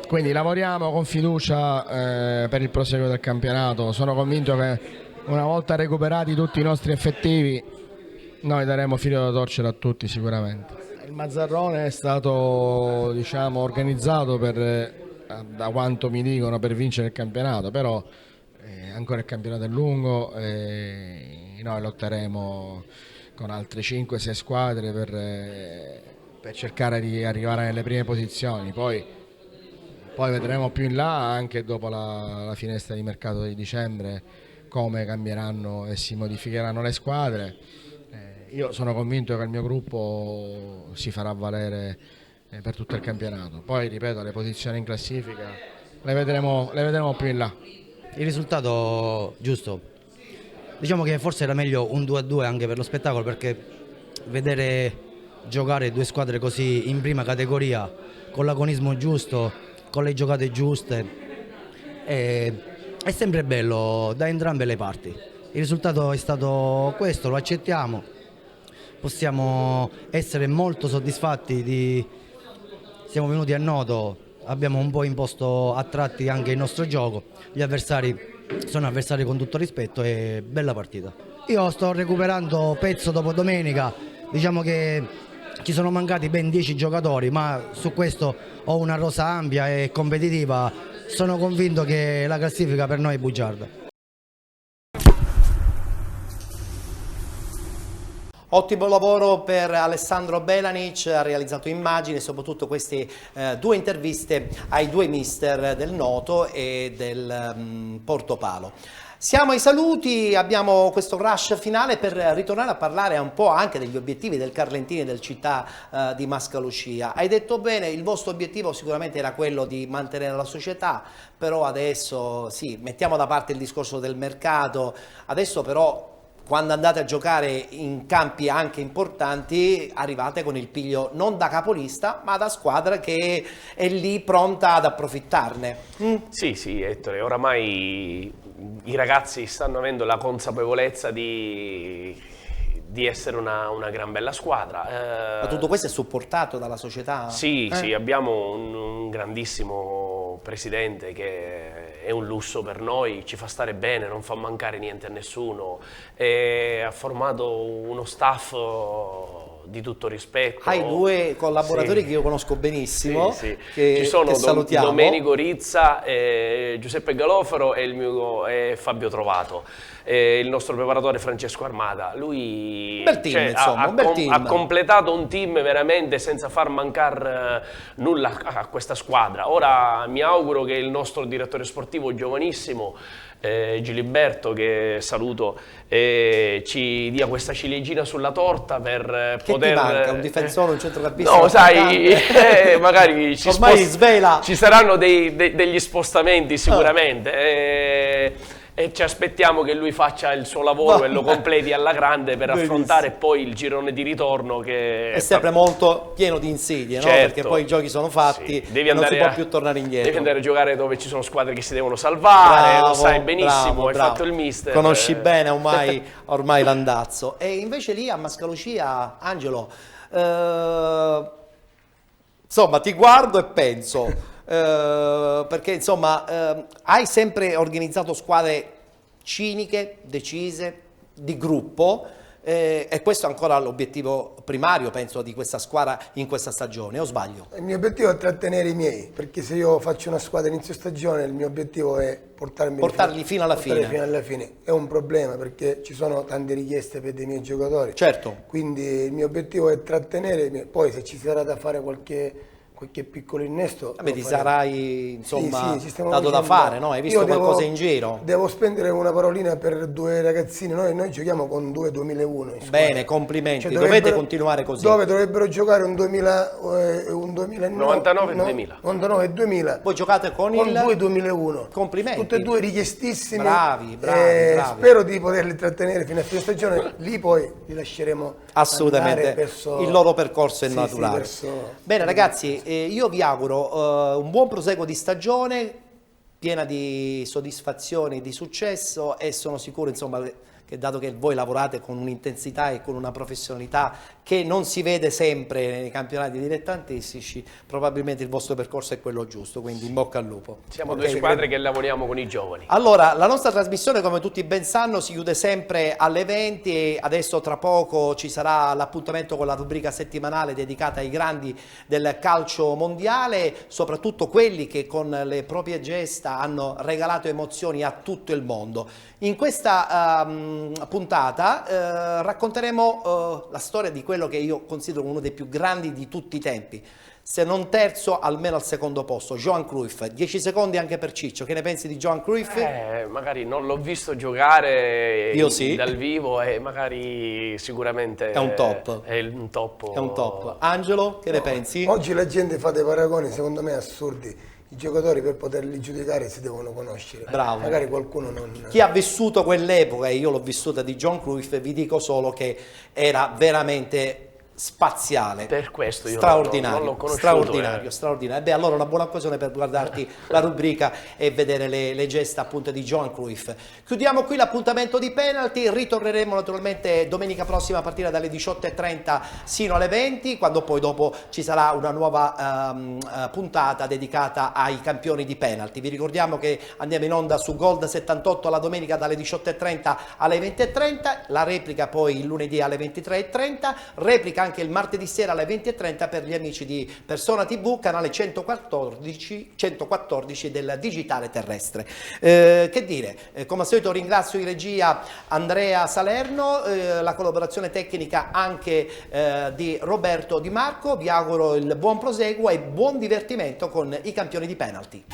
quindi lavoriamo con fiducia per il proseguo del campionato. Sono convinto che una volta recuperati tutti i nostri effettivi noi daremo filo da torcere a tutti sicuramente. Il Mazzarone è stato, diciamo, organizzato da quanto mi dicono per vincere il campionato, però ancora il campionato è lungo e noi lotteremo con altre 5-6 squadre per cercare di arrivare nelle prime posizioni, poi vedremo più in là, anche dopo la finestra di mercato di dicembre, come cambieranno e si modificheranno le squadre. Io sono convinto che il mio gruppo si farà valere per tutto il campionato. Poi ripeto, le posizioni in classifica le vedremo più in là. Il risultato giusto. Diciamo che forse era meglio un 2-2 anche per lo spettacolo, perché vedere giocare due squadre così in prima categoria, con l'agonismo giusto, con le giocate giuste, è sempre bello da entrambe le parti. Il risultato è stato questo, lo accettiamo, possiamo essere molto soddisfatti siamo venuti a Noto, abbiamo un po' imposto a tratti anche il nostro gioco, gli avversari sono avversari con tutto rispetto e bella partita. Io sto recuperando pezzo dopo domenica, diciamo che ci sono mancati ben 10 giocatori, ma su questo ho una rosa ampia e competitiva, sono convinto che la classifica per noi è bugiarda. Ottimo lavoro per Alessandro Belanic, ha realizzato immagini e soprattutto queste due interviste ai due mister del Noto e del Portopalo. Siamo ai saluti, abbiamo questo rush finale per ritornare a parlare un po' anche degli obiettivi del Carlentini e del Città di Mascalucia. Hai detto bene, il vostro obiettivo sicuramente era quello di mantenere la società, però adesso sì, mettiamo da parte il discorso del mercato, adesso però quando andate a giocare in campi anche importanti arrivate con il piglio non da capolista ma da squadra che è lì pronta ad approfittarne. Sì Ettore, oramai i ragazzi stanno avendo la consapevolezza di essere una gran bella squadra. Ma tutto questo è supportato dalla società? Sì, abbiamo un grandissimo presidente che è un lusso per noi, ci fa stare bene, non fa mancare niente a nessuno, e ha formato uno staff di tutto rispetto. Hai due collaboratori che io conosco benissimo, Che ci sono che salutiamo. Domenico Rizza, Giuseppe Galofero e Fabio Trovato. Il nostro preparatore Francesco Armata, lui ha completato un team veramente senza far mancare nulla a questa squadra. Ora mi auguro che il nostro direttore sportivo giovanissimo Giliberto, che saluto, ci dia questa ciliegina sulla torta per poter... Ti manca? Un difensore, un centrocampista? No, sai, magari ci saranno degli spostamenti sicuramente. E ci aspettiamo che lui faccia il suo lavoro e lo completi alla grande per affrontare poi il girone di ritorno, che è sempre molto pieno di insidie, no? Perché poi i giochi sono fatti e non si può più tornare indietro. Devi andare a giocare dove ci sono squadre che si devono salvare, lo sai benissimo, hai fatto il mister. Conosci bene ormai l'andazzo. E invece lì a Mascalucia, Angelo, insomma ti guardo e penso... perché insomma hai sempre organizzato squadre ciniche, decise, di gruppo, e questo è ancora l'obiettivo primario, penso, di questa squadra in questa stagione, o sbaglio? Il mio obiettivo è trattenere i miei, perché se io faccio una squadra inizio stagione, il mio obiettivo è portarli fino alla fine. È un problema perché ci sono tante richieste per dei miei giocatori. Certo. Quindi il mio obiettivo è trattenere i miei. Poi se ci sarà da fare qualche piccolo innesto, ti sarai insomma dato da fare, no? Hai visto qualcosa in giro? Devo spendere una parolina per due ragazzini, noi giochiamo con 2001. Bene, complimenti, dovete continuare così. Dove dovrebbero giocare un 99 e 2000. Voi giocate con il 2001. Complimenti. Tutte e due richiestissimi. Bravi. Spero di poterli trattenere fino a fine stagione, lì poi li lasceremo assolutamente verso il loro percorso è naturale. Bene ragazzi, io vi auguro un buon proseguo di stagione piena di soddisfazioni, di successo, e sono sicuro insomma che dato che voi lavorate con un'intensità e con una professionalità che non si vede sempre nei campionati dilettantistici, probabilmente il vostro percorso è quello giusto, quindi in bocca al lupo. Siamo due squadre che lavoriamo con i giovani. Allora, la nostra trasmissione, come tutti ben sanno, si chiude sempre alle 20 e adesso tra poco ci sarà l'appuntamento con la rubrica settimanale dedicata ai grandi del calcio mondiale, soprattutto quelli che con le proprie gesta hanno regalato emozioni a tutto il mondo. In questa puntata racconteremo la storia di quello che io considero uno dei più grandi di tutti i tempi, se non terzo almeno al secondo posto, Johan Cruyff. 10 secondi anche per Ciccio, che ne pensi di Johan Cruyff? Magari non l'ho visto giocare io sì. Dal vivo e magari sicuramente è un top. È un top. È un top. Angelo, che ne pensi? Oggi la gente fa dei paragoni secondo me assurdi. i giocatori per poterli giudicare si devono conoscere. Bravo. Magari qualcuno non... Chi ha vissuto quell'epoca, e io l'ho vissuta di Johan Cruyff, vi dico solo che era veramente spaziale, per questo io straordinario, non l'ho conosciuto, straordinario. Beh, allora una buona occasione per guardarti la rubrica e vedere le gesta appunto di Johan Cruyff. Chiudiamo qui l'appuntamento di penalty, ritorneremo naturalmente domenica prossima a partire dalle 18:30 sino alle 20, quando poi dopo ci sarà una nuova puntata dedicata ai campioni di penalty. Vi ricordiamo che andiamo in onda su Gold 78 la domenica dalle 18:30 alle 20:30, la replica poi il lunedì alle 23:30, replica anche il martedì sera alle 20:30 per gli amici di Persona TV, canale 114 del digitale terrestre. Che dire, come al solito ringrazio in regia Andrea Salerno, la collaborazione tecnica anche di Roberto Di Marco, vi auguro il buon proseguo e buon divertimento con i campioni di penalty.